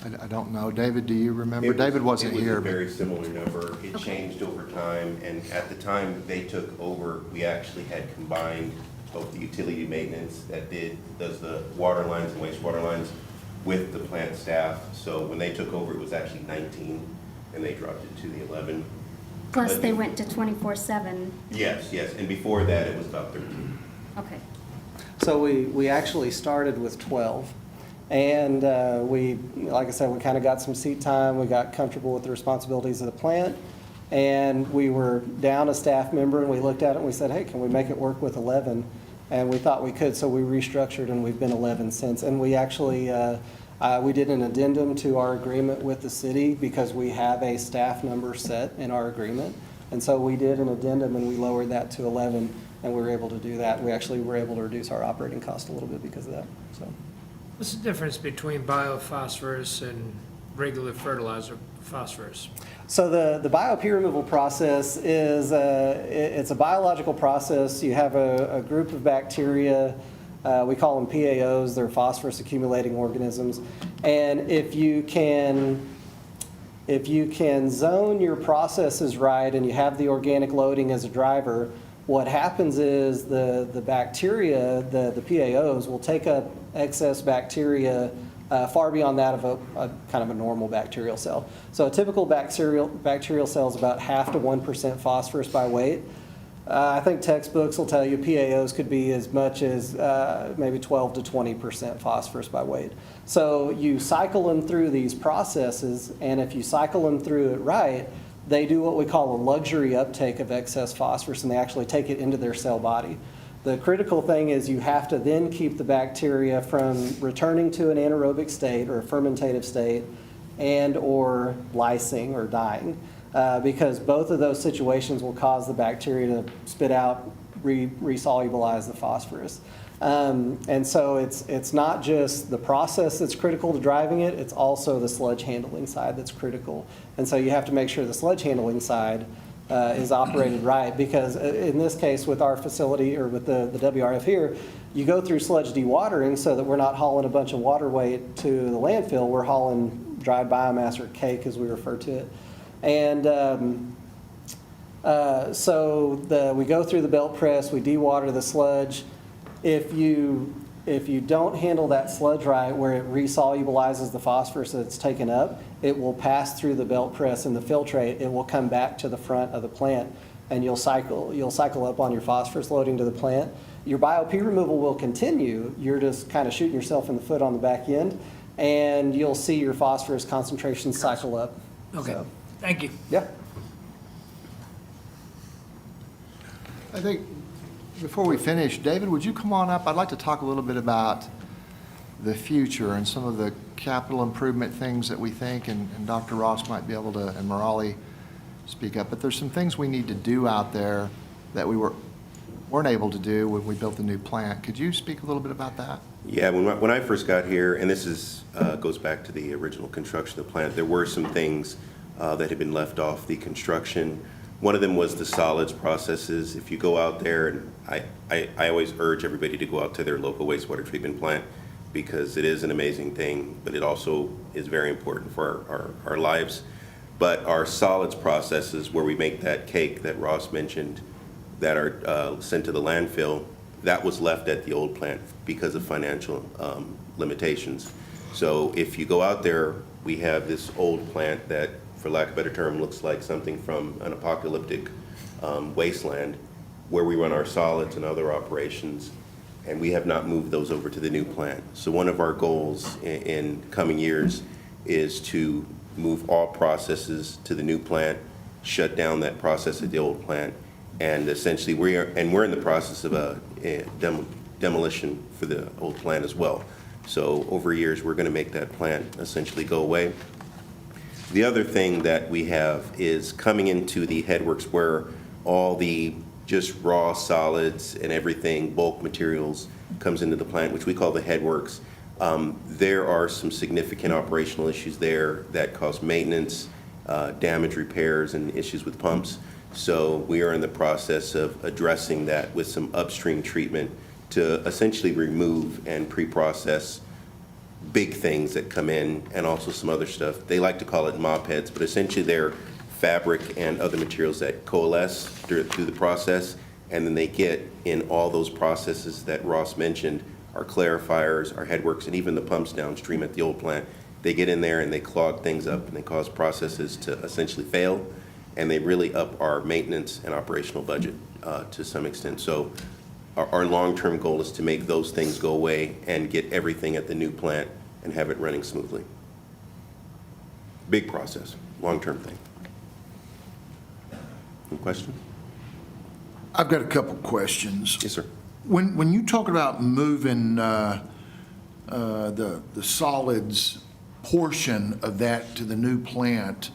I don't know. David, do you remember? David wasn't here. It was a very similar number. It changed over time, and at the time they took over, we actually had combined both the utility maintenance that does the water lines and wastewater lines with the plant staff. So when they took over, it was actually 19, and they dropped it to the 11. Plus they went to 24/7. Yes, and before that, it was about 13. Okay. So we actually started with 12. And we, like I said, we kind of got some seat time. We got comfortable with the responsibilities of the plant. And we were down a staff member, and we looked at it and we said, hey, can we make it work with 11? And we thought we could, so we restructured, and we've been 11 since. And we actually, we did an addendum to our agreement with the city because we have a staff number set in our agreement. And so we did an addendum, and we lowered that to 11, and we were able to do that. We actually were able to reduce our operating cost a little bit because of that. So. What's the difference between biophosphorus and regular fertilizer, phosphorus? So the bio-peer removal process is, it's a biological process. You have a group of bacteria, we call them PAOs, they're phosphorus accumulating organisms. And if you can zone your processes right and you have the organic loading as a driver, what happens is the bacteria, the PAOs, will take up excess bacteria far beyond that of a kind of a normal bacterial cell. So a typical bacterial cell is about 0.5 to 1% phosphorus by weight. I think textbooks will tell you PAOs could be as much as maybe 12 to 20% phosphorus by weight. So you cycle them through these processes, and if you cycle them through it right, they do what we call a luxury uptake of excess phosphorus, and they actually take it into their cell body. The critical thing is you have to then keep the bacteria from returning to an anaerobic state or a fermentative state and or lysing or dying, because both of those situations will cause the bacteria to spit out, resolubilize the phosphorus. And so it's not just the process that's critical to driving it, it's also the sludge handling side that's critical. And so you have to make sure the sludge handling side is operated right, because in this case with our facility or with the WRF here, you go through sludge dewatering so that we're not hauling a bunch of water weight to the landfill, we're hauling dry biomass or cake as we refer to it. And so we go through the belt press, we dewater the sludge. If you don't handle that sludge right, where it resolubilizes the phosphorus that's taken up, it will pass through the belt press and the filtrate. It will come back to the front of the plant, and you'll cycle up on your phosphorus loading to the plant. Your bio-P removal will continue. You're just kind of shooting yourself in the foot on the back end, and you'll see your phosphorus concentration cycle up. Okay, So, thank you. yeah. I think before we finish, David, would you come on up? I'd like to talk a little bit about the future and some of the capital improvement things that we think, and Dr. Ross might be able to, and Morali speak up, but there's some things we need to do out there that we weren't able to do when we built the new plant. Could you speak a little bit about that? Yeah, when I first got here, and this is goes back to the original construction of the plant, there were some things that had been left off the construction. One of them was the solids processes. If you go out there, and I always urge everybody to go out to their local wastewater treatment plant, because it is an amazing thing, but it also is very important for our lives. But our solids processes, where we make that cake that Ross mentioned, that are sent to the landfill, that was left at the old plant because of financial limitations. So if you go out there, we have this old plant that, for lack of a better term, looks like something from an apocalyptic wasteland, where we run our solids and other operations, and we have not moved those over to the new plant. So one of our goals in coming years is to move all processes to the new plant, shut down that process at the old plant, and essentially we're in the process of a demolition for the old plant as well. So over years, we're going to make that plant essentially go away. The other thing that we have is coming into the headworks, where all the just raw solids and everything, bulk materials, comes into the plant, which we call the headworks. There are some significant operational issues there that cause maintenance, damage, repairs, and issues with pumps. So we are in the process of addressing that with some upstream treatment to essentially remove and pre-process big things that come in, and also some other stuff. They like to call it mop heads, but essentially they're fabric and other materials that coalesce through the process, and then they get in all those processes that Ross mentioned, our clarifiers, our headworks, and even the pumps downstream at the old plant. They get in there and they clog things up, and they cause processes to essentially fail, and they really up our maintenance and operational budget to some extent. So our long-term goal is to make those things go away and get everything at the new plant and have it running smoothly. Big process, long-term thing. Any questions? I've got a couple questions. Yes, sir. When you talk about moving the solids portion of that to the new plant,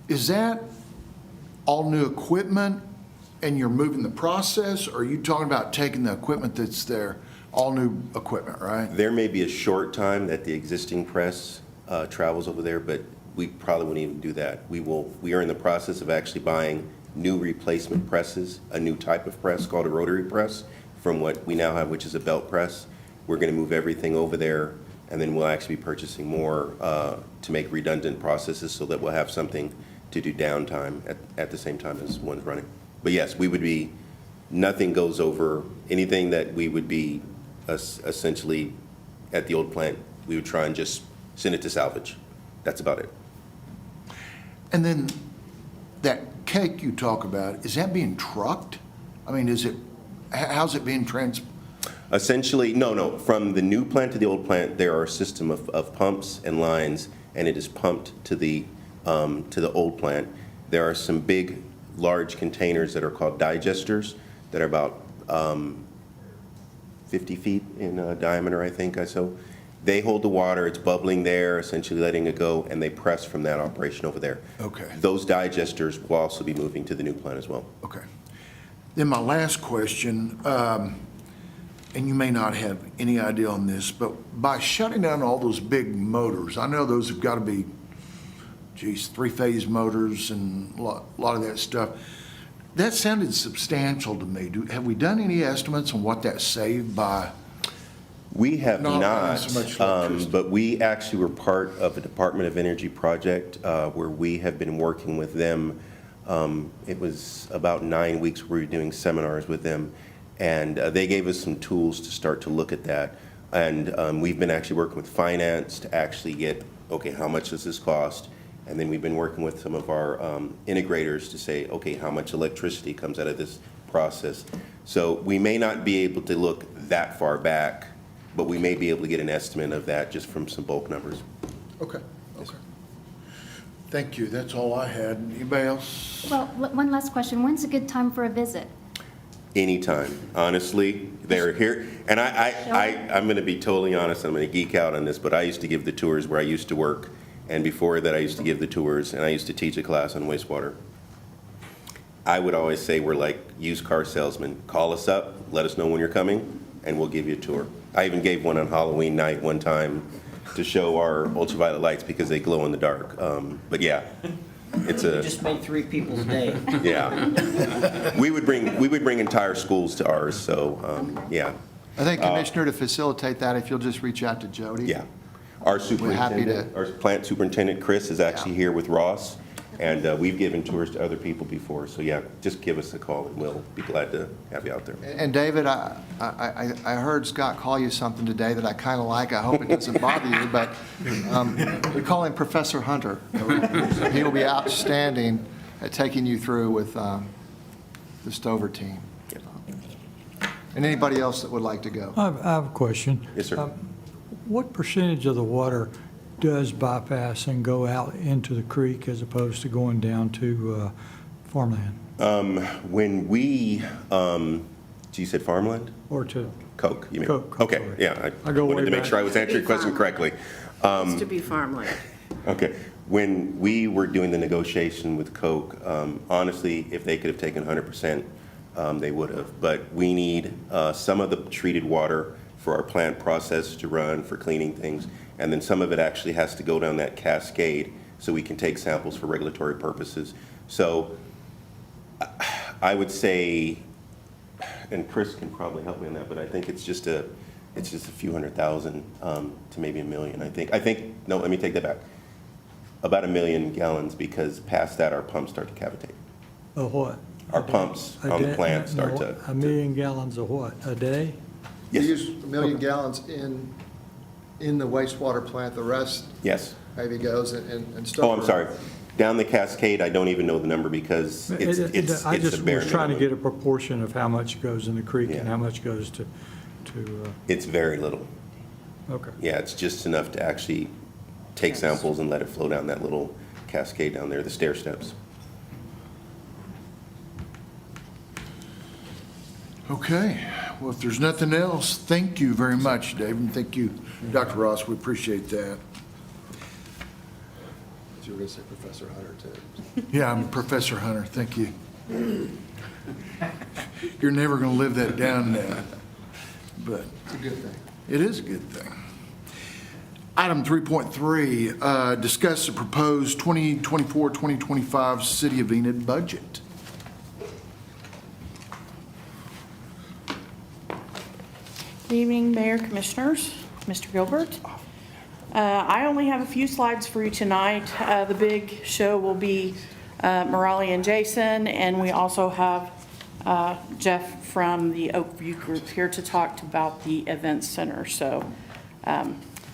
is that all new equipment and you're moving the process, or are you talking about taking the equipment that's there, all new equipment, right? There may be a short time that the existing press travels over there, but we probably wouldn't even do that. We are in the process of actually buying new replacement presses, a new type of press called a rotary press from what we now have, which is a belt press. We're going to move everything over there, and then we'll actually be purchasing more to make redundant processes so that we'll have something to do downtime at the same time as one's running. But yes, we would be, nothing goes over, anything that we would be essentially at the old plant, we would try and just send it to salvage. That's about it. And then that cake you talk about, is that being trucked? I mean, how's it being Essentially, no. From the new plant to the old plant, there are a system of pumps and lines, and it is pumped to the old plant. There are some big, large containers that are called digesters that are about 50 feet in diameter, I think. So they hold the water, it's bubbling there, essentially letting it go, and they press from that operation over there. Okay. Those digesters will also be moving to the new plant as well. Okay. Then my last question, and you may not have any idea on this, but by shutting down all those big motors, I know those have got to be, three-phase motors and a lot of that stuff. That sounded substantial to me. Have we done any estimates on what that saved by? We have not, so much electricity? but we actually were part of a Department of Energy project where we have been working with them. It was about 9 weeks we were doing seminars with them, and they gave us some tools to start to look at that. And we've been actually working with finance to actually get, okay, how much does this cost? And then we've been working with some of our integrators to say, okay, how much electricity comes out of this process? So we may not be able to look that far back, but we may be able to get an estimate of that just from some bulk numbers. Okay. Thank you. That's all I had. Anybody else? Well, one last question. When's a good time for a visit? Anytime, honestly, they're here. And I'm going to be totally honest, I'm going to geek out on this, but I used to give the tours where I used to work. And before that, I used to give the tours, and I used to teach a class on wastewater. I would always say we're like used car salesmen. Call us up, let us know when you're coming, and we'll give you a tour. I even gave one on Halloween night one time to show our ultraviolet lights because they glow in the dark. But yeah, it's You just made 3 people's day. yeah. We would bring entire schools to ours, so yeah. I think, Commissioner, to facilitate that, if you'll just reach out to Jody. Yeah. Our We're happy superintendent, our plant superintendent, Chris, is actually here with Ross, and we've given tours to other people before. So yeah, just give us a call and we'll be glad to have you out there. And David, I heard Scott call you something today that I kind of like. I hope it doesn't bother you, but we call him Professor Hunter. He will be outstanding at taking you through with the Stover team. And anybody else that would like to go? I have a question. Yes, sir. What percentage of the water does bypass and go out into the creek as opposed to going down to farmland? When we, you said farmland? Or to, Coke, you mean? Coke, Okay, sorry. yeah. I go wanted way to make back. sure I was answering your question correctly. Used to be farmland. Okay. When we were doing the negotiation with Coke, honestly, if they could have taken 100%, they would have. But we need some of the treated water for our plant process to run, for cleaning things, and then some of it actually has to go down that cascade so we can take samples for regulatory purposes. So I would say, and Chris can probably help me on that, but I think it's just a few 100,000 to maybe 1 million. I think no, let me take that back. About 1 million gallons, because past that our pumps start to cavitate. of what? Our pumps on the plant start to. 1 million gallons of what, a day? We Yes. use 1 million gallons in the wastewater plant. The rest Yes. maybe goes in Stover. Oh, I'm sorry. Down the cascade, I don't even know the number because it's I a just bare was trying to minimum. get a proportion of how much goes in the creek and Yeah. how much goes to, It's very little. okay. Yeah, it's just enough to actually take samples and let it flow down that little cascade down there, the stair steps. Okay. Well, if there's nothing else, thank you very much, Dave, and thank you, Dr. Ross. We appreciate that. You were going to say Professor Hunter, too. Yeah, I'm Professor Hunter. Thank you. You're never going to live that down now, but It's a good thing. it is a good thing. Item 3.3, discuss the proposed 2024-2025 City of Enid budget. Good evening, Mayor, Commissioners, Mr. Gilbert. I only have a few slides for you tonight. The big show will be Morale and Jason, and we also have Jeff from the Oakview Group here to talk about the Event Center. So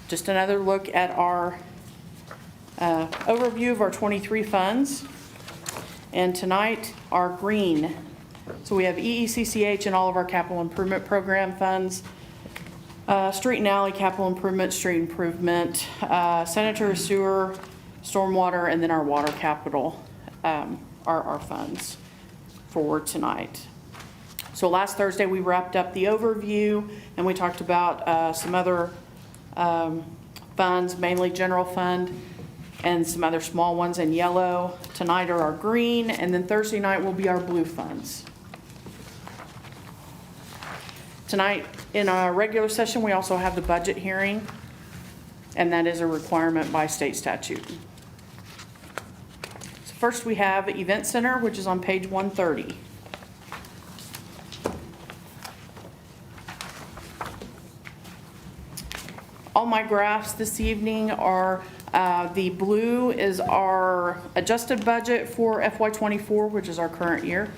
just another look at our overview of our 23 funds. And tonight, our green. So we have EECCH and all of our capital improvement program funds. Street and alley capital improvement, street improvement, sanitary sewer, stormwater, and then our water capital are our funds for tonight. So last Thursday, we wrapped up the overview and we talked about some other funds, mainly general fund and some other small ones in yellow. Tonight are our green, and then Thursday night will be our blue funds. Tonight, in our regular session, we also have the budget hearing, and that is a requirement by state statute. So first, we have Event Center, which is on page 130. All my graphs this evening are, the blue is our adjusted budget for FY24, which is our current year.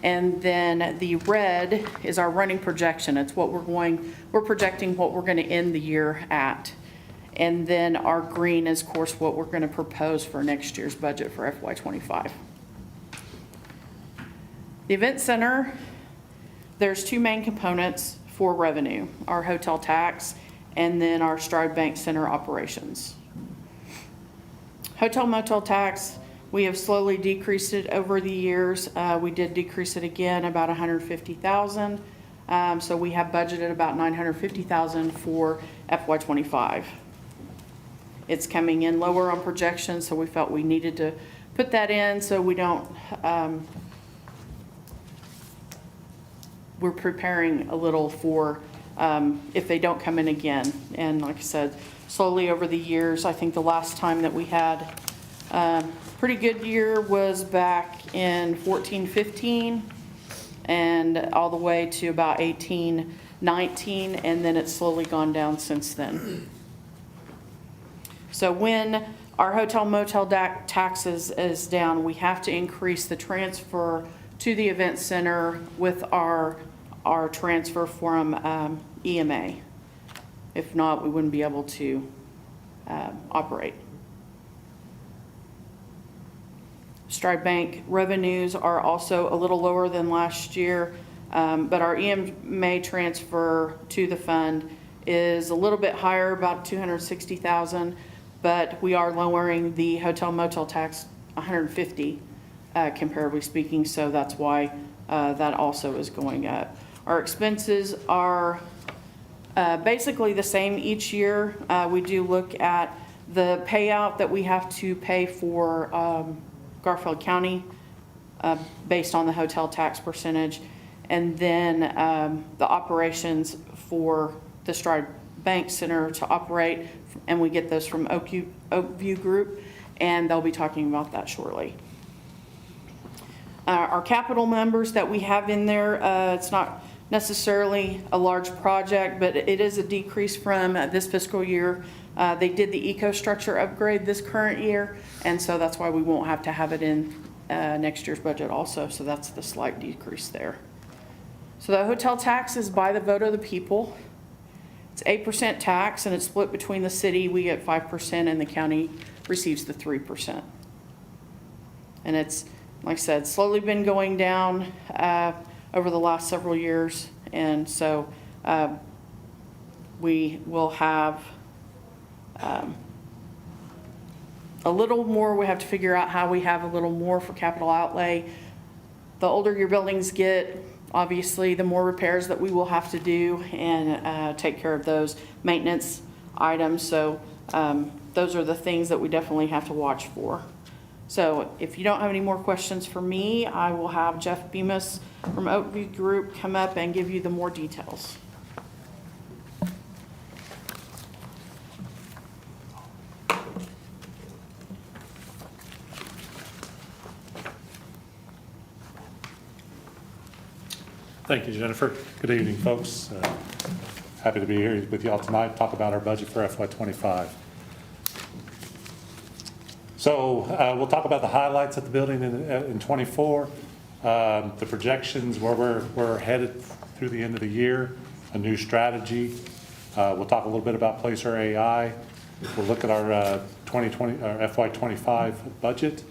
And then the red is our running projection. It's what we're projecting what we're going to end the year at. And then our green is, of course, what we're going to propose for next year's budget for FY25. The Event Center, there's two main components for revenue, our hotel tax and then our Stride Bank Center operations. Hotel motel tax, we have slowly decreased it over the years. We did decrease it again about $150,000. So we have budgeted about $950,000 for FY25. It's coming in lower on projections, so we felt we needed to put that in so we don't, we're preparing a little for if they don't come in again. And like I said, slowly over the years, I think the last time that we had pretty good year was back in 14-15 and all the way to about 18-19, and then it's slowly gone down since then. So when our hotel motel taxes is down, we have to increase the transfer to the event center with our transfer from EMA. If not, we wouldn't be able to operate. Stride Bank revenues are also a little lower than last year, but our EMA transfer to the fund is a little bit higher, about $260,000, but we are lowering the hotel motel tax $150, comparably speaking, so that's why that also is going up. Our expenses are basically the same each year. We do look at the payout that we have to pay for Garfield County based on the hotel tax percentage, and then the operations for the Stride Bank Center to operate, and we get those from Oakview Group, and they'll be talking about that shortly. Our capital numbers that we have in there, it's not necessarily a large project, but it is a decrease from this fiscal year. They did the EcoStructure upgrade this current year, and so that's why we won't have to have it in next year's budget also, so that's the slight decrease there. So the hotel tax is by the vote of the people. It's 8% tax, and it's split between the city, we get 5%, and the county receives the 3%. And it's, like I said, slowly been going down over the last several years, and so we will have a little more. We have to figure out how we have a little more for capital outlay. The older your buildings get, obviously, the more repairs that we will have to do and take care of those maintenance items. So those are the things that we definitely have to watch for. So if you don't have any more questions for me, I will have Jeff Bemis from Oakview Group come up and give you the more details. Thank you, Jennifer. Good evening, folks. Happy to be here with y'all tonight to talk about our budget for FY25. So we'll talk about the highlights of the building in 24, the projections where we're headed through the end of the year, a new strategy. We'll talk a little bit about Placer AI. We'll look at our 2020 or FY25 budget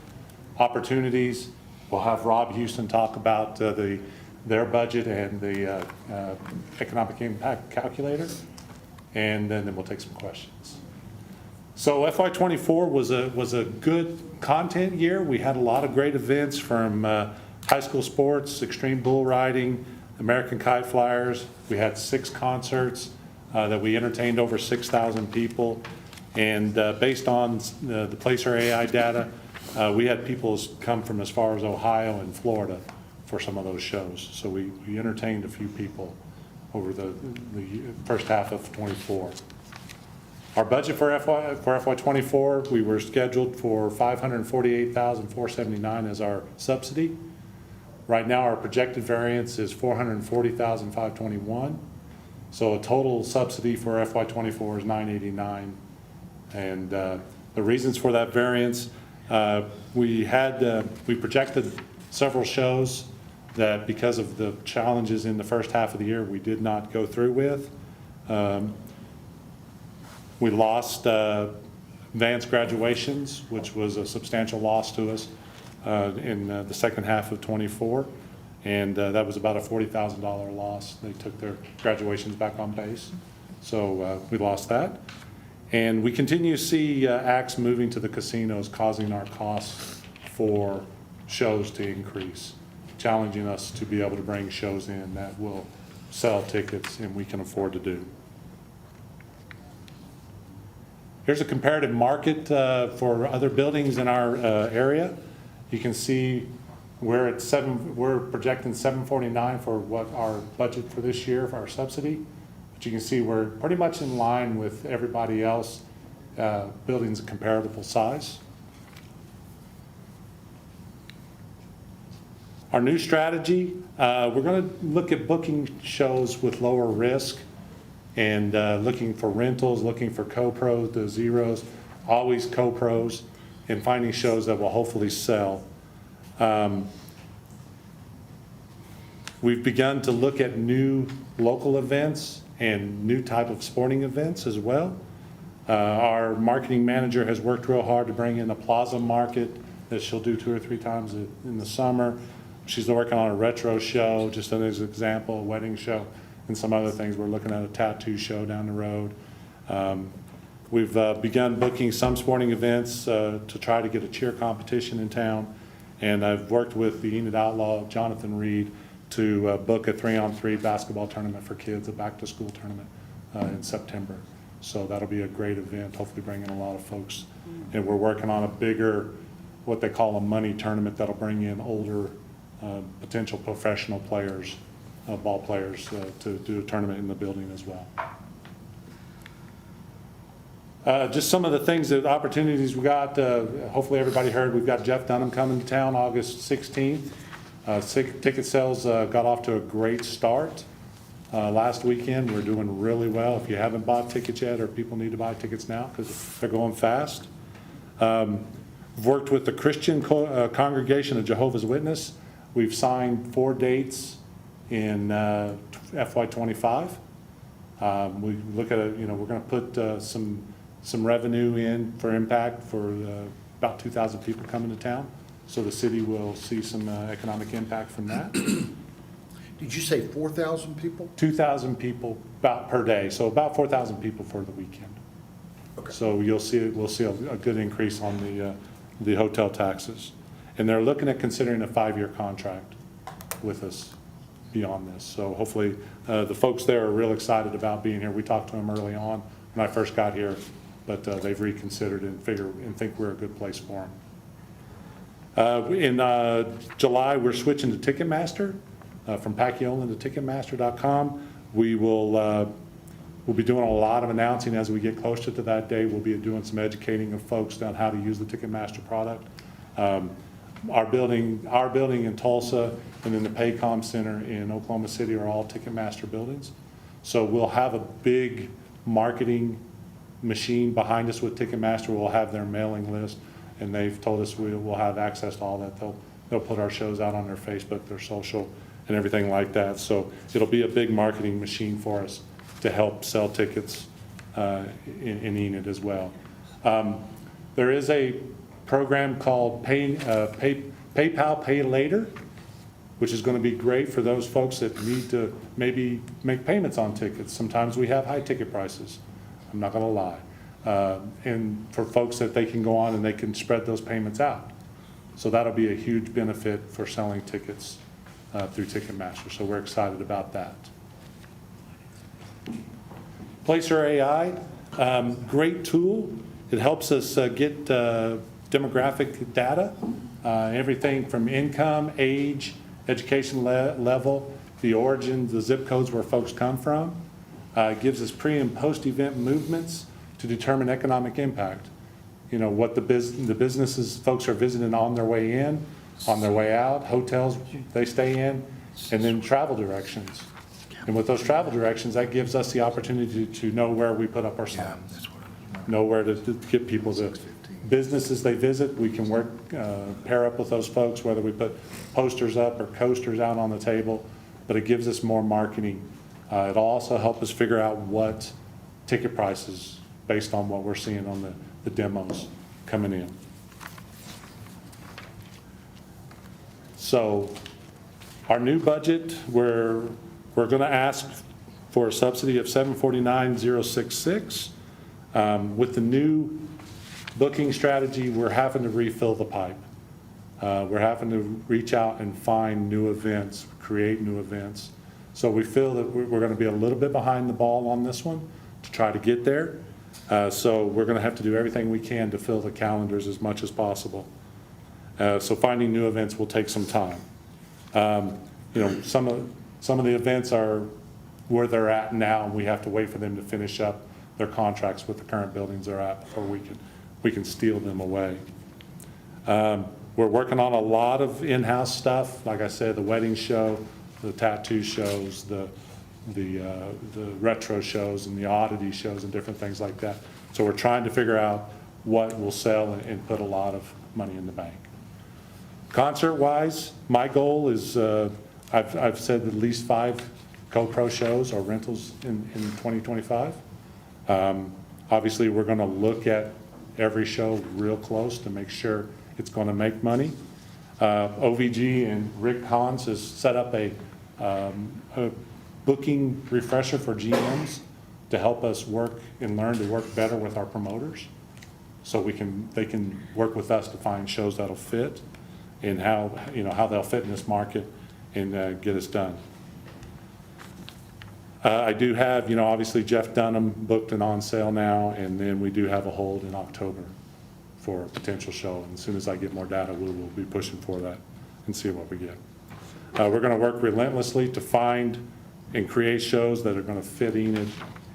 opportunities. We'll have Rob Houston talk about their budget and the economic impact calculator, and then we'll take some questions. So FY24 was a good content year. We had a lot of great events from high school sports, extreme bull riding, American Kite Flyers. We had 6 concerts that we entertained over 6,000 people. And based on the Placer AI data, we had people come from as far as Ohio and Florida for some of those shows. So we entertained a few people over the first half of 24. Our budget for FY24, we were scheduled for $548,479 as our subsidy. Right now, our projected variance is $440,521. So a total subsidy for FY24 is $989. And the reasons for that variance, we projected several shows that because of the challenges in the first half of the year, we did not go through with. We lost advanced graduations, which was a substantial loss to us in the second half of 24. And that was about a $40,000 loss. They took their graduations back on base. So we lost that. And we continue to see acts moving to the casinos, causing our costs for shows to increase, challenging us to be able to bring shows in that will sell tickets and we can afford to do. Here's a comparative market for other buildings in our area. You can see we're projecting $749 for what our budget for this year for our subsidy. But you can see we're pretty much in line with everybody else, buildings of comparable size. Our new strategy, we're going to look at booking shows with lower risk and looking for rentals, looking for co-pros, the zeros, always co-pros, and finding shows that will hopefully sell. We've begun to look at new local events and new type of sporting events as well. Our marketing manager has worked real hard to bring in a plaza market that she'll do 2 or 3 times in the summer. She's working on a retro show, just as an example, a wedding show, and some other things. We're looking at a tattoo show down the road. We've begun booking some sporting events to try to get a cheer competition in town. And I've worked with the Enid Outlaw, Jonathan Reed, to book a 3-on-3 basketball tournament for kids, a back-to-school tournament in September. So that'll be a great event, hopefully bring in a lot of folks. And we're working on a bigger, what they call a money tournament that'll bring in older potential professional players, ball players, to do a tournament in the building as well. Just some of the things, the opportunities we got, hopefully everybody heard, we've got Jeff Dunham coming to town August 16th. Ticket sales got off to a great start last weekend. We're doing really well. If you haven't bought tickets yet, or people need to buy tickets now because they're going fast. We've worked with the Christian Congregation of Jehovah's Witness. We've signed 4 dates in FY25. We look at it, we're going to put some revenue in for impact for about 2,000 people coming to town. So the city will see some economic impact from that. Did you say 4,000 people? 2,000 people about per day, so about 4,000 people for the weekend. Okay. So we'll see a good increase on the hotel taxes. And they're looking at considering a 5-year contract with us beyond this. So hopefully the folks there are real excited about being here. We talked to them early on when I first got here, but they've reconsidered and think we're a good place for them. In July, we're switching to Ticketmaster, from Paciolan to Ticketmaster.com. We'll be doing a lot of announcing as we get closer to that day. We'll be doing some educating of folks on how to use the Ticketmaster product. Our building in Tulsa and then the Paycom Center in Oklahoma City are all Ticketmaster buildings. So we'll have a big marketing machine behind us with Ticketmaster. We'll have their mailing list, and they've told us we will have access to all that. They'll put our shows out on their Facebook, their social, and everything like that. So it'll be a big marketing machine for us to help sell tickets in Enid as well. There is a program called PayPal Pay Later, which is going to be great for those folks that need to maybe make payments on tickets. Sometimes we have high ticket prices, I'm not going to lie. And for folks that they can go on and they can spread those payments out. So that'll be a huge benefit for selling tickets through Ticketmaster. So we're excited about that. Placer AI, great tool. It helps us get demographic data, everything from income, age, education level, the origin, the zip codes where folks come from. It gives us pre and post-event movements to determine economic impact. You know, what the businesses folks are visiting on their way in, on their way out, hotels they stay in, and then travel directions. And with those travel directions, that gives us the opportunity to know where we put up our signs, know where to get people to businesses they visit. We can work, pair up with those folks, whether we put posters up or coasters out on the table, but it gives us more marketing. It'll also help us figure out what ticket prices based on what we're seeing on the demos coming in. So our new budget, we're going to ask for a subsidy of $749,066. With the new booking strategy, we're having to refill the pipe. We're having to reach out and find new events, create new events. So we feel that we're going to be a little bit behind the ball on this one to try to get there. So we're going to have to do everything we can to fill the calendars as much as possible. So finding new events will take some time. You know, some of the events are where they're at now, and we have to wait for them to finish up their contracts with the current buildings they're at before we can steal them away. We're working on a lot of in-house stuff. Like I said, the wedding show, the tattoo shows, the retro shows and the oddity shows and different things like that. So we're trying to figure out what will sell and put a lot of money in the bank. Concert-wise, my goal is, I've said at least 5 GoPro shows or rentals in 2025. Obviously, we're going to look at every show real close to make sure it's going to make money. OVG and Rick Hans has set up a booking refresher for GMs to help us work and learn to work better with our promoters, so they can work with us to find shows that'll fit and how they'll fit in this market and get us done. I do have, obviously Jeff Dunham booked and on sale now, and then we do have a hold in October for a potential show. And as soon as I get more data, we will be pushing for that and see what we get. We're going to work relentlessly to find and create shows that are going to fit Enid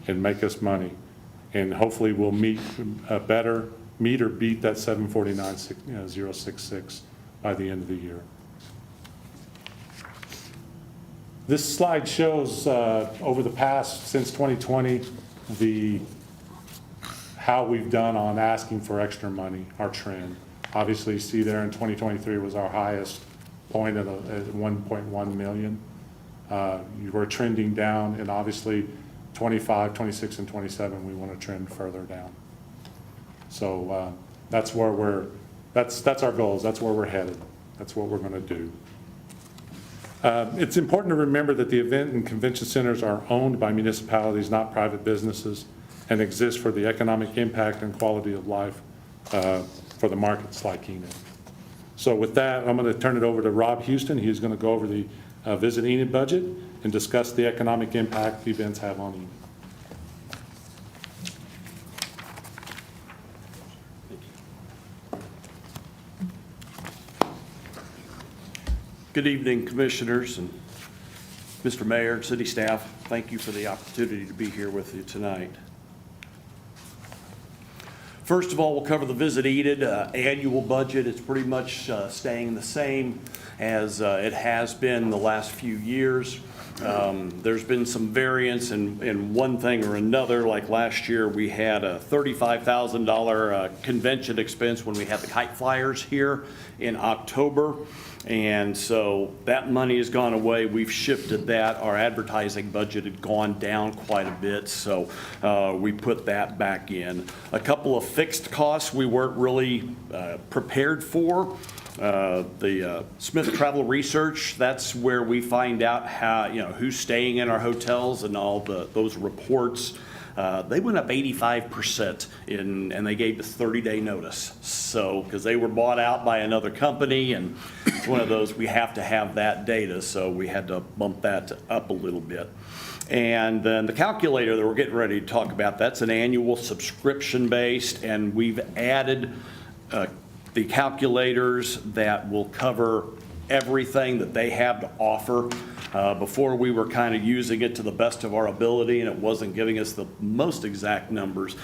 and make us money. And hopefully we'll meet or beat that 749,066 by the end of the year. This slide shows over the past, since 2020, how we've done on asking for extra money, our trend. Obviously, you see there in 2023 was our highest point at 1.1 million. You were trending down, and obviously 25, 26, and 27, we want to trend further down. So that's where that's our goals. That's where we're headed. That's what we're going to do. It's important to remember that the event and convention centers are owned by municipalities, not private businesses, and exist for the economic impact and quality of life for the markets like Enid. So with that, I'm going to turn it over to Rob Houston. He's going to go over the Visit Enid budget and discuss the economic impact the events have on Enid. Good evening, Commissioners and Mr. Mayor and City staff. Thank you for the opportunity to be here with you tonight. First of all, we'll cover the Visit Enid annual budget. It's pretty much staying the same as it has been the last few years. There's been some variance in one thing or another. Like last year, we had a $35,000 convention expense when we had the kite flyers here in October. And so that money has gone away. We've shifted that. Our advertising budget had gone down quite a bit, so we put that back in. A couple of fixed costs we weren't really prepared for. The Smith Travel Research, that's where we find out how, who's staying in our hotels and all those reports. They went up 85% and they gave us 30-day notice. So, because they were bought out by another company, and it's one of those, we have to have that data, so we had to bump that up a little bit. And then the calculator that we're getting ready to talk about, that's an annual subscription-based, and we've added the calculators that will cover everything that they have to offer. Before, we were kind of using it to the best of our ability, and it wasn't giving us the most exact numbers.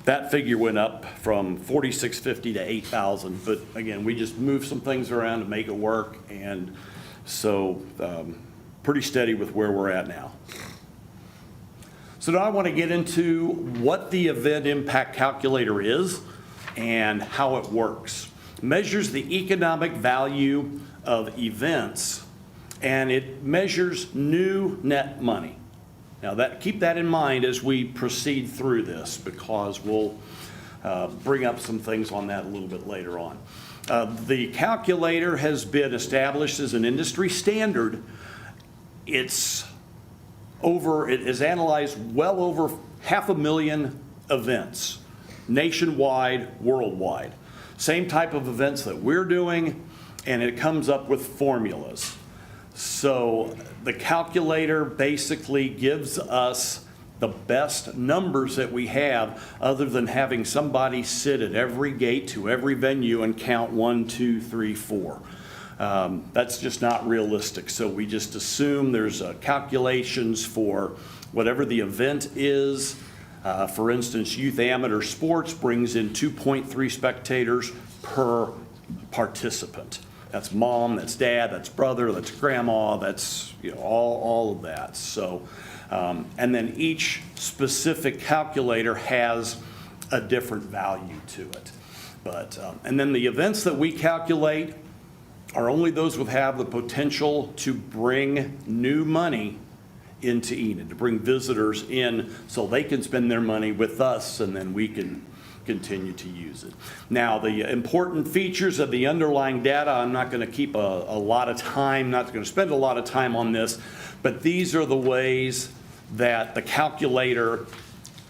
That figure went up from $4,650 to $8,000, but again, we just moved some things around to make it work, and so pretty steady with where we're at now. So now I want to get into what the event impact calculator is and how it works. It measures the economic value of events, and it measures new net money. Now, keep that in mind as we proceed through this, because we'll bring up some things on that a little bit later on. The calculator has been established as an industry standard. It has analyzed well over 500,000 events, nationwide, worldwide. Same type of events that we're doing, and it comes up with formulas. So the calculator basically gives us the best numbers that we have, other than having somebody sit at every gate to every venue and count 1, 2, 3, 4. That's just not realistic. So we just assume there's calculations for whatever the event is. For instance, youth amateur sports brings in 2.3 spectators per participant. That's mom, that's dad, that's brother, that's grandma, that's all of that. So, and then each specific calculator has a different value to it. But and then the events that we calculate are only those that have the potential to bring new money into Enid, to bring visitors in so they can spend their money with us, and then we can continue to use it. Now, the important features of the underlying data, I'm not going to keep a lot of time, not going to spend a lot of time on this, but these are the ways that the calculator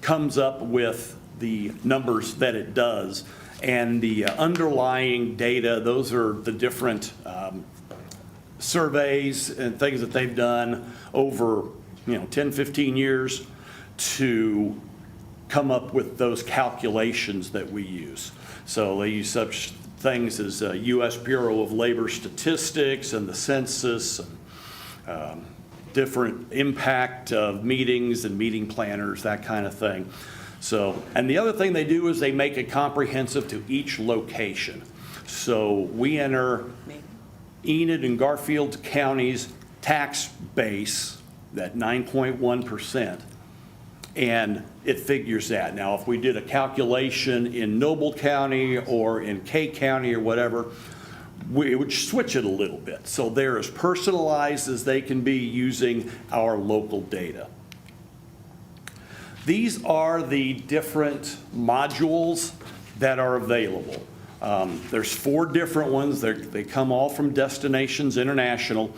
comes up with the numbers that it does. And the underlying data, those are the different surveys and things that they've done over 10, 15 years to come up with those calculations that we use. So they use such things as U.S. Bureau of Labor Statistics and the census, and different impact of meetings and meeting planners, that kind of thing. So, and the other thing they do is they make it comprehensive to each location. So we enter Enid and Garfield counties' tax base, that 9.1%, and it figures that. Now, if we did a calculation in Noble County or in K County or whatever, we would switch it a little bit. So they're as personalized as they can be using our local data. These are the different modules that are available. There's 4 different ones. They come all from Destinations International.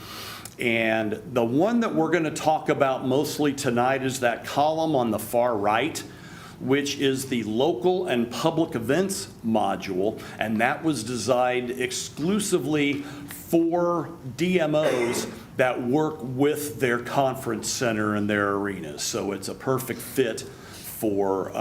And the one that we're going to talk about mostly tonight is that column on the far right, which is the Local and Public Events module. And that was designed exclusively for DMOs that work with their conference center and their arenas. So it's a perfect fit for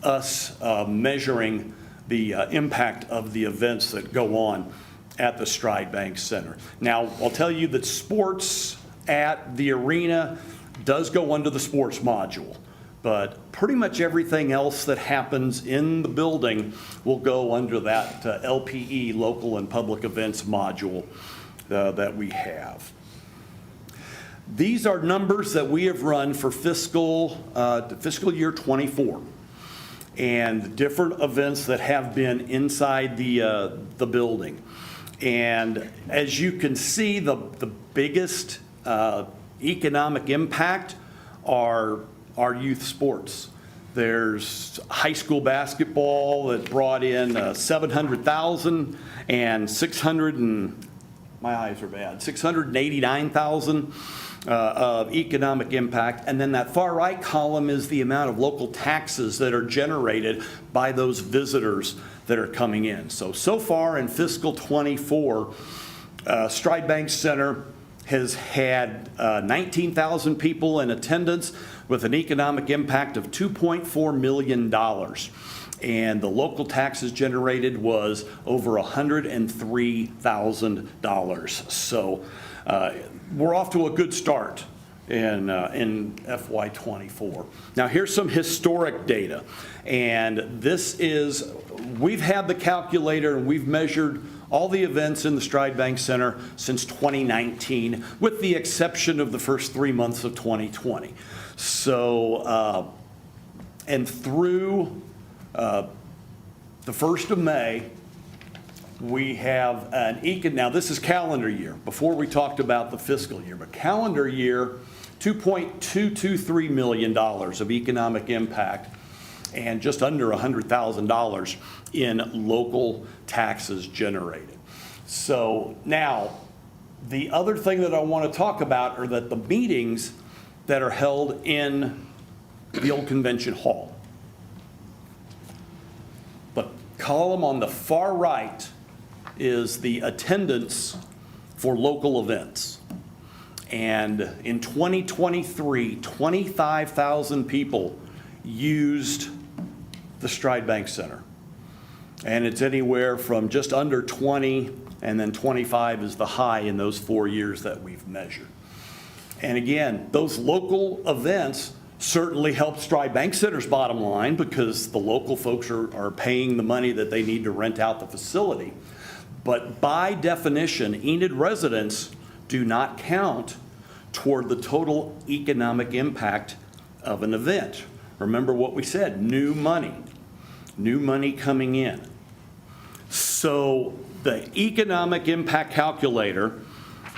us measuring the impact of the events that go on at the Stride Bank Center. Now, I'll tell you that sports at the arena does go under the sports module, But pretty much everything else that happens in the building will go under that LPE, Local and Public Events module that we have. These are numbers that we have run for fiscal year '24, and different events that have been inside the building. And as you can see, the biggest economic impact are our youth sports. There's high school basketball that brought in $700,000 and my eyes are bad, $689,000 of economic impact. And then that far right column is the amount of local taxes that are generated by those visitors that are coming in. So far in fiscal '24, Stride Bank Center has had 19,000 people in attendance with an economic impact of $2.4 million. And the local taxes generated was over $103,000. So we're off to a good start in FY '24. Now here's some historic data. And we've had the calculator and we've measured all the events in the Stride Bank Center since 2019, with the exception of the first 3 months of 2020. So, and through the 1st of May, we have now this is calendar year, before we talked about the fiscal year, but calendar year, $2.223 million of economic impact and just under $100,000 in local taxes generated. So now, the other thing that I want to talk about are that the meetings that are held in the old convention hall. The column on the far right is the attendance for local events. And in 2023, 25,000 people used the Stride Bank Center. And it's anywhere from just under 20, and then 25 is the high in those 4 years that we've measured. And again, those local events certainly help Stride Bank Center's bottom line, because the local folks are paying the money that they need to rent out the facility. But by definition, Enid residents do not count toward the total economic impact of an event. Remember what we said, new money coming in. So the economic impact calculator,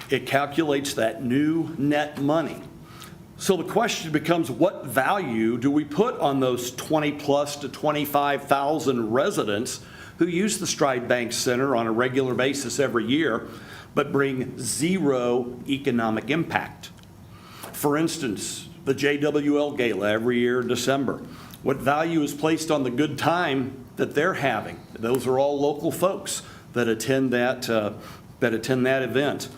it calculates that new net money. So the question becomes, what value do we put on those 20 plus to 25,000 residents who use the Stride Bank Center on a regular basis every year, but bring zero economic impact? For instance, the JWL Gala every year in December. What value is placed on the good time that they're having? Those are all local folks that attend that event.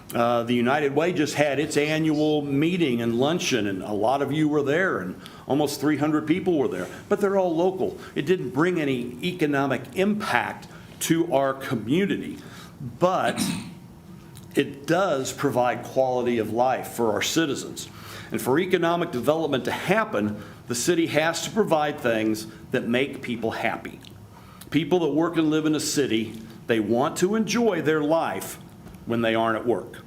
The United Way just had its annual meeting and luncheon, and a lot of you were there, and almost 300 people were there, but they're all local. It didn't bring any economic impact to our community, but it does provide quality of life for our citizens. And for economic development to happen, the city has to provide things that make people happy. People that work and live in a city, they want to enjoy their life when they aren't at work.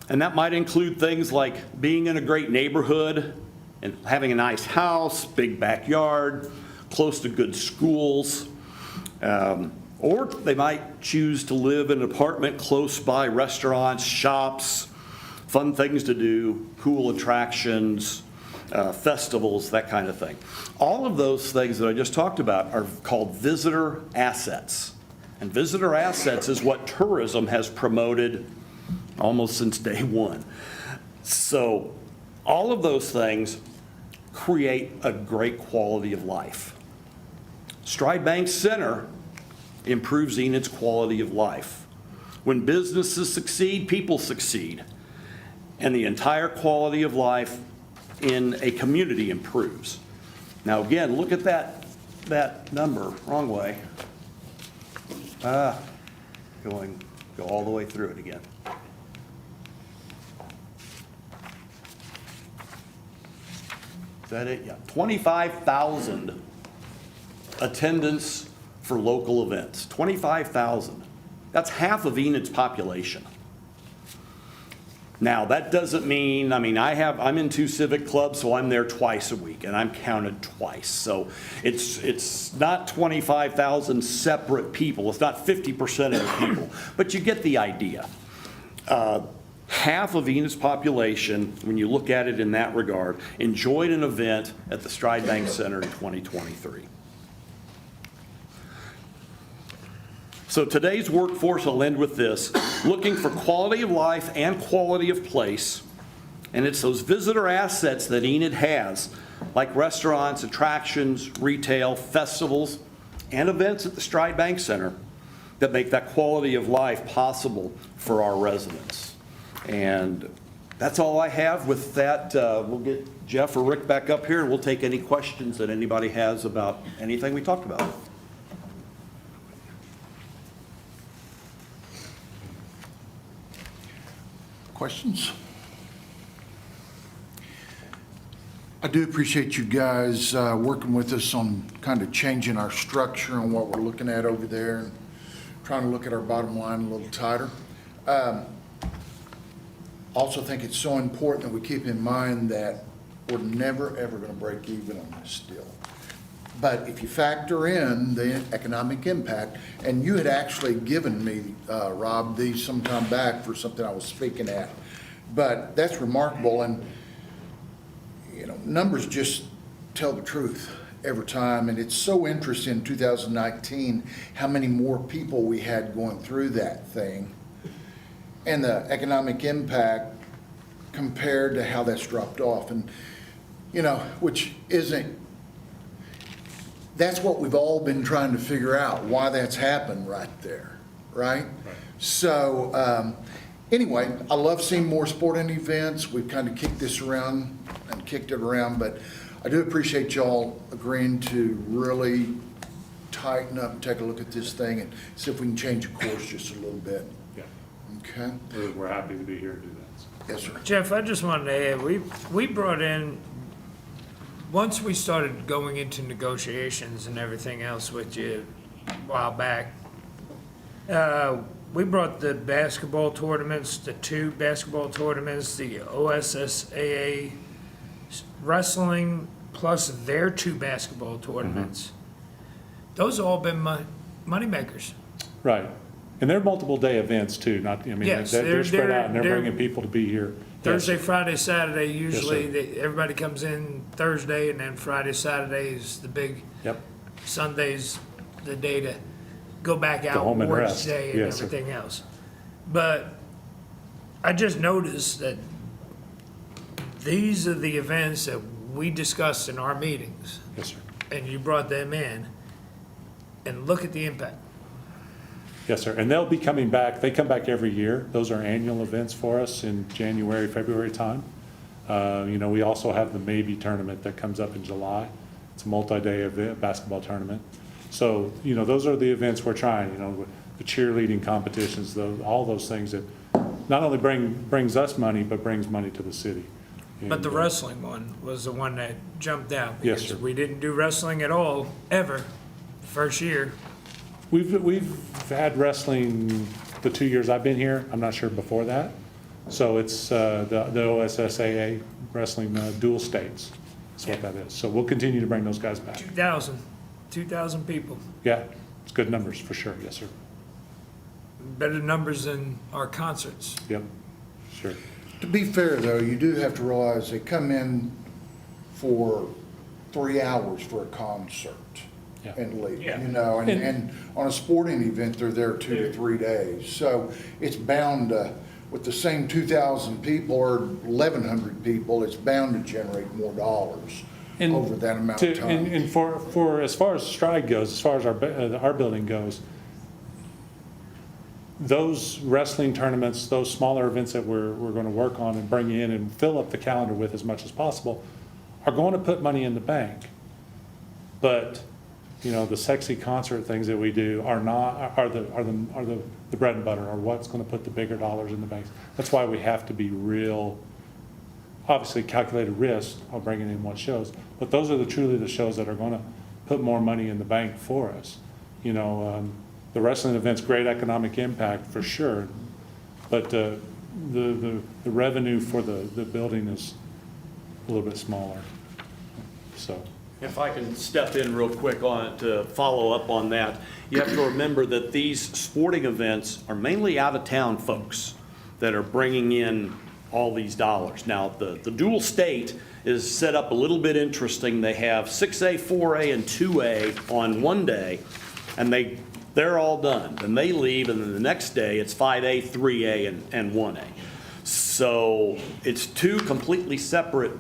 And that might include things like being in a great neighborhood and having a nice house, big backyard, close to good schools. Or they might choose to live in an apartment close by restaurants, shops, fun things to do, cool attractions, festivals, that kind of thing. All of those things that I just talked about are called visitor assets. And visitor assets is what tourism has promoted almost since day one. So all of those things create a great quality of life. Stride Bank Center improves Enid's quality of life. When businesses succeed, people succeed. And the entire quality of life in a community improves. Now again, look at that number, wrong way. Go all the way through it again. Is that it? Yeah, 25,000 attendance for local events, 25,000. That's half of Enid's population. Now, that doesn't mean, I'm in 2 civic clubs, so I'm there twice a week, and I'm counted twice. So it's not 25,000 separate people. It's not 50% of the people, but you get the idea. Half of Enid's population, when you look at it in that regard, enjoyed an event at the Stride Bank Center in 2023. So today's workforce, I'll end with this, looking for quality of life and quality of place. And it's those visitor assets that Enid has, like restaurants, attractions, retail, festivals, and events at the Stride Bank Center that make that quality of life possible for our residents. And that's all I have. With that, we'll get Jeff or Rick back up here, and we'll take any questions that anybody has about anything we talked about. Questions? I do appreciate you guys working with us on kind of changing our structure and what we're looking at over there, and trying to look at our bottom line a little tighter. Also think it's so important that we keep in mind that we're never, ever going to break even on this deal. But if you factor in the economic impact, and you had actually given me, Rob, these some time back for something I was speaking at, but that's remarkable, and, you know, numbers just tell the truth every time, and it's so interesting in 2019 how many more people we had going through that thing, and the economic impact compared to how that's dropped off, and, you know, which isn't, that's what we've all been trying to figure out, why that's happened right there, right? So anyway, I love seeing more sporting events. We've kind of kicked this around and kicked it around, but I do appreciate y'all agreeing to really tighten up and take a look at this thing and see if we can change the course just a little bit. Yeah. Okay? We're happy to be here to do that. Yes, sir. Jeff, I just wanted to add, we brought in, once we started going into negotiations and everything else with you a while back, we brought the basketball tournaments, the 2 basketball tournaments, the OSSAA wrestling, plus their 2 basketball tournaments. Those have all been money makers. Right. And they're multiple day events too, not, Yes, they're spread out and they're they're- bringing people to be here. Thursday, Yes. Friday, Saturday, usually, sir. everybody comes in Thursday, and then Friday, Saturday is the big, Yep. Sunday's the day to go back out, home and work rest. day and Yes, sir. everything else. But I just noticed that these are the events that we discussed in our meetings, Yes, sir. and you brought them in, and look at the impact. Yes, sir. And they'll be coming back. They come back every year. Those are annual events for us in January, February time. We also have the Maybe tournament that comes up in July. It's a multi-day event, basketball tournament. So, those are the events we're trying, the cheerleading competitions, all those things that not only brings us money, but brings money to the city. But the And, wrestling one was the one that jumped out. Yes, Because sir. we didn't do wrestling at all, ever, first year. We've had wrestling the 2 years I've been here. I'm not sure before that. So it's the OSSAA wrestling dual states. That's what that is. So we'll continue to bring those guys back. 2,000 people. Yeah, it's good numbers for sure. Yes, sir. Better numbers than our concerts. Yep, sure. To be fair, though, you do have to realize they come in for 3 hours for a concert Yeah. and leave, Yeah. and on a sporting event, they're there 2 to 3 days. So it's bound to, with the same 2,000 people or 1,100 people, it's bound to generate more dollars And over that amount of time. And for as far as Stride goes, as far as our building goes, those wrestling tournaments, those smaller events that we're going to work on and bring in and fill up the calendar with as much as possible are going to put money in the bank. But, the sexy concert things that we do are the bread and butter, are what's going to put the bigger dollars in the banks. That's why we have to be real obviously calculated risk of bringing in what shows, but those are truly the shows that are going to put more money in the bank for us. You know, the wrestling event's great economic impact for sure, but the revenue for the building is a little bit smaller, so. If I can step in real quick on it to follow up on that, you have to remember that these sporting events are mainly out-of-town folks that are bringing in all these dollars. Now, the dual state is set up a little bit interesting. They have 6A, 4A, and 2A on one day, and they're all done. Then they leave, and then the next day it's 5A, 3A, and 1A. So it's two completely separate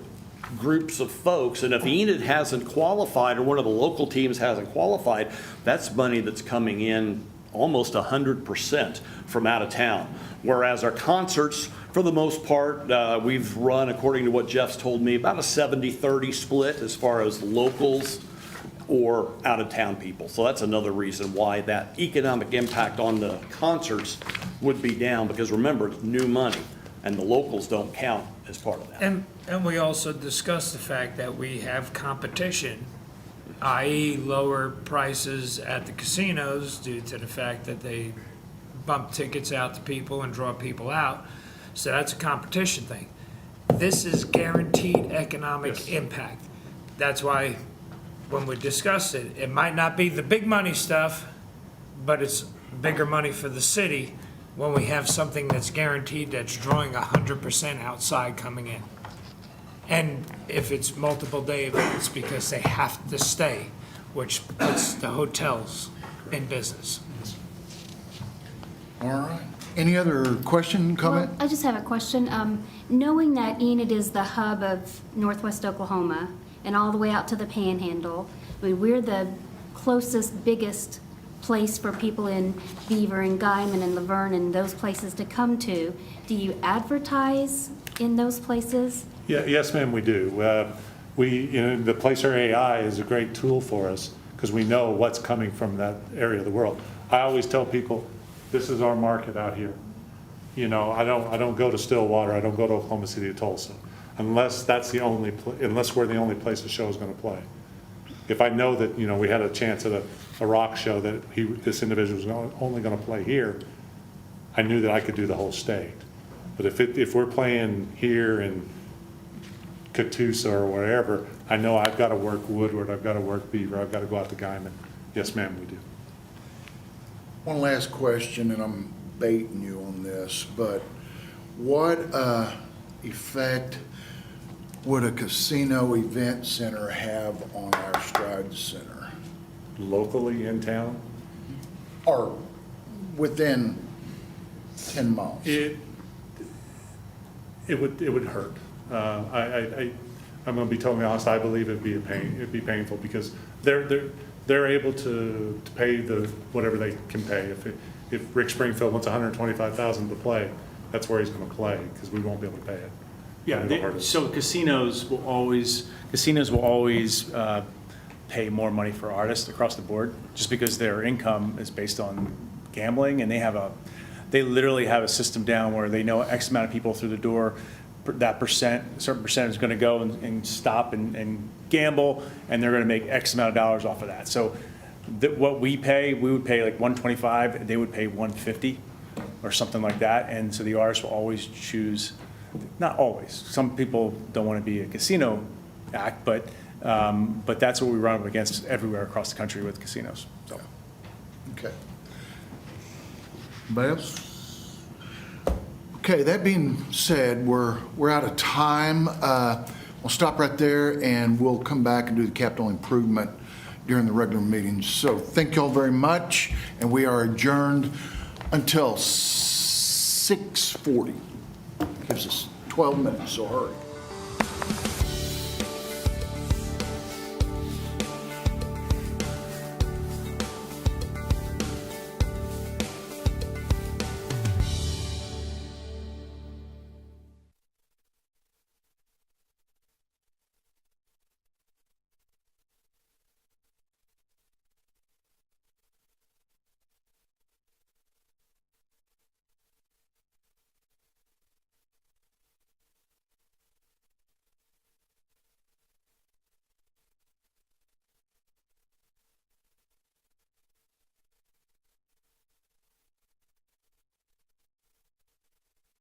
groups of folks, and if Enid hasn't qualified or one of the local teams hasn't qualified, that's money that's coming in almost 100% from out of town. Whereas our concerts, for the most part, we've run, according to what Jeff's told me, about a 70-30 split as far as locals or out of town people. So that's another reason why that economic impact on the concerts would be down, because remember, it's new money and the locals don't count as part of that. And we also discussed the fact that we have competition, i.e. lower prices at the casinos due to the fact that they bump tickets out to people and draw people out. So that's a competition thing. This is guaranteed economic impact. That's why when we discussed it, it might not be the big money stuff, but it's bigger money for the city when we have something that's guaranteed, that's drawing 100% outside coming in. And if it's multiple day events, because they have to stay, which puts the hotels in business. All right. Any other question, comment? Well, I just have a question. Knowing that Enid is the hub of Northwest Oklahoma and all the way out to the Panhandle, I mean, we're the closest, biggest place for people in Beaver and Guyman and Laverne and those places to come to. Do you advertise in those places? Yeah, yes, ma'am, we do. The Placer AI is a great tool for us because we know what's coming from that area of the world. I always tell people, this is our market out here. You know, I don't go to Stillwater, I don't go to Oklahoma City or Tulsa, unless unless we're the only place the show is going to play. If I know that, we had a chance at a rock show that this individual was only going to play here, I knew that I could do the whole state. But if we're playing here in Catoosa or wherever, I know I've got to work Woodward, I've got to work Beaver, I've got to go out to Guyman. Yes, ma'am, we do. One last question, and I'm baiting you on this, but what effect would a casino event center have on our Stride Center? Locally in town? Or within 10 miles? It would hurt. I'm going to be totally honest. I believe it'd be painful because they're able to pay whatever they can pay. If Rick Springfield wants $125,000 to play, that's where he's going to play because we won't be able to pay it. Yeah. So casinos will always pay more money for artists across the board, just because their income is based on gambling, and they literally have a system down where they know X amount of people through the door, that certain percent is going to go and stop and gamble, and they're going to make X amount of dollars off of that. So what we would pay like $125, they would pay $150 or something like that. And so the artists will always choose, not always, some people don't want to be a casino act, but that's what we run up against everywhere across the country with casinos. So. Okay. Anybody else? Okay, that being said, we're out of time. We'll stop right there and we'll come back and do the capital improvement during the regular meetings. So thank you all very much, and we are adjourned until 6:40. Gives us 12 minutes, so hurry.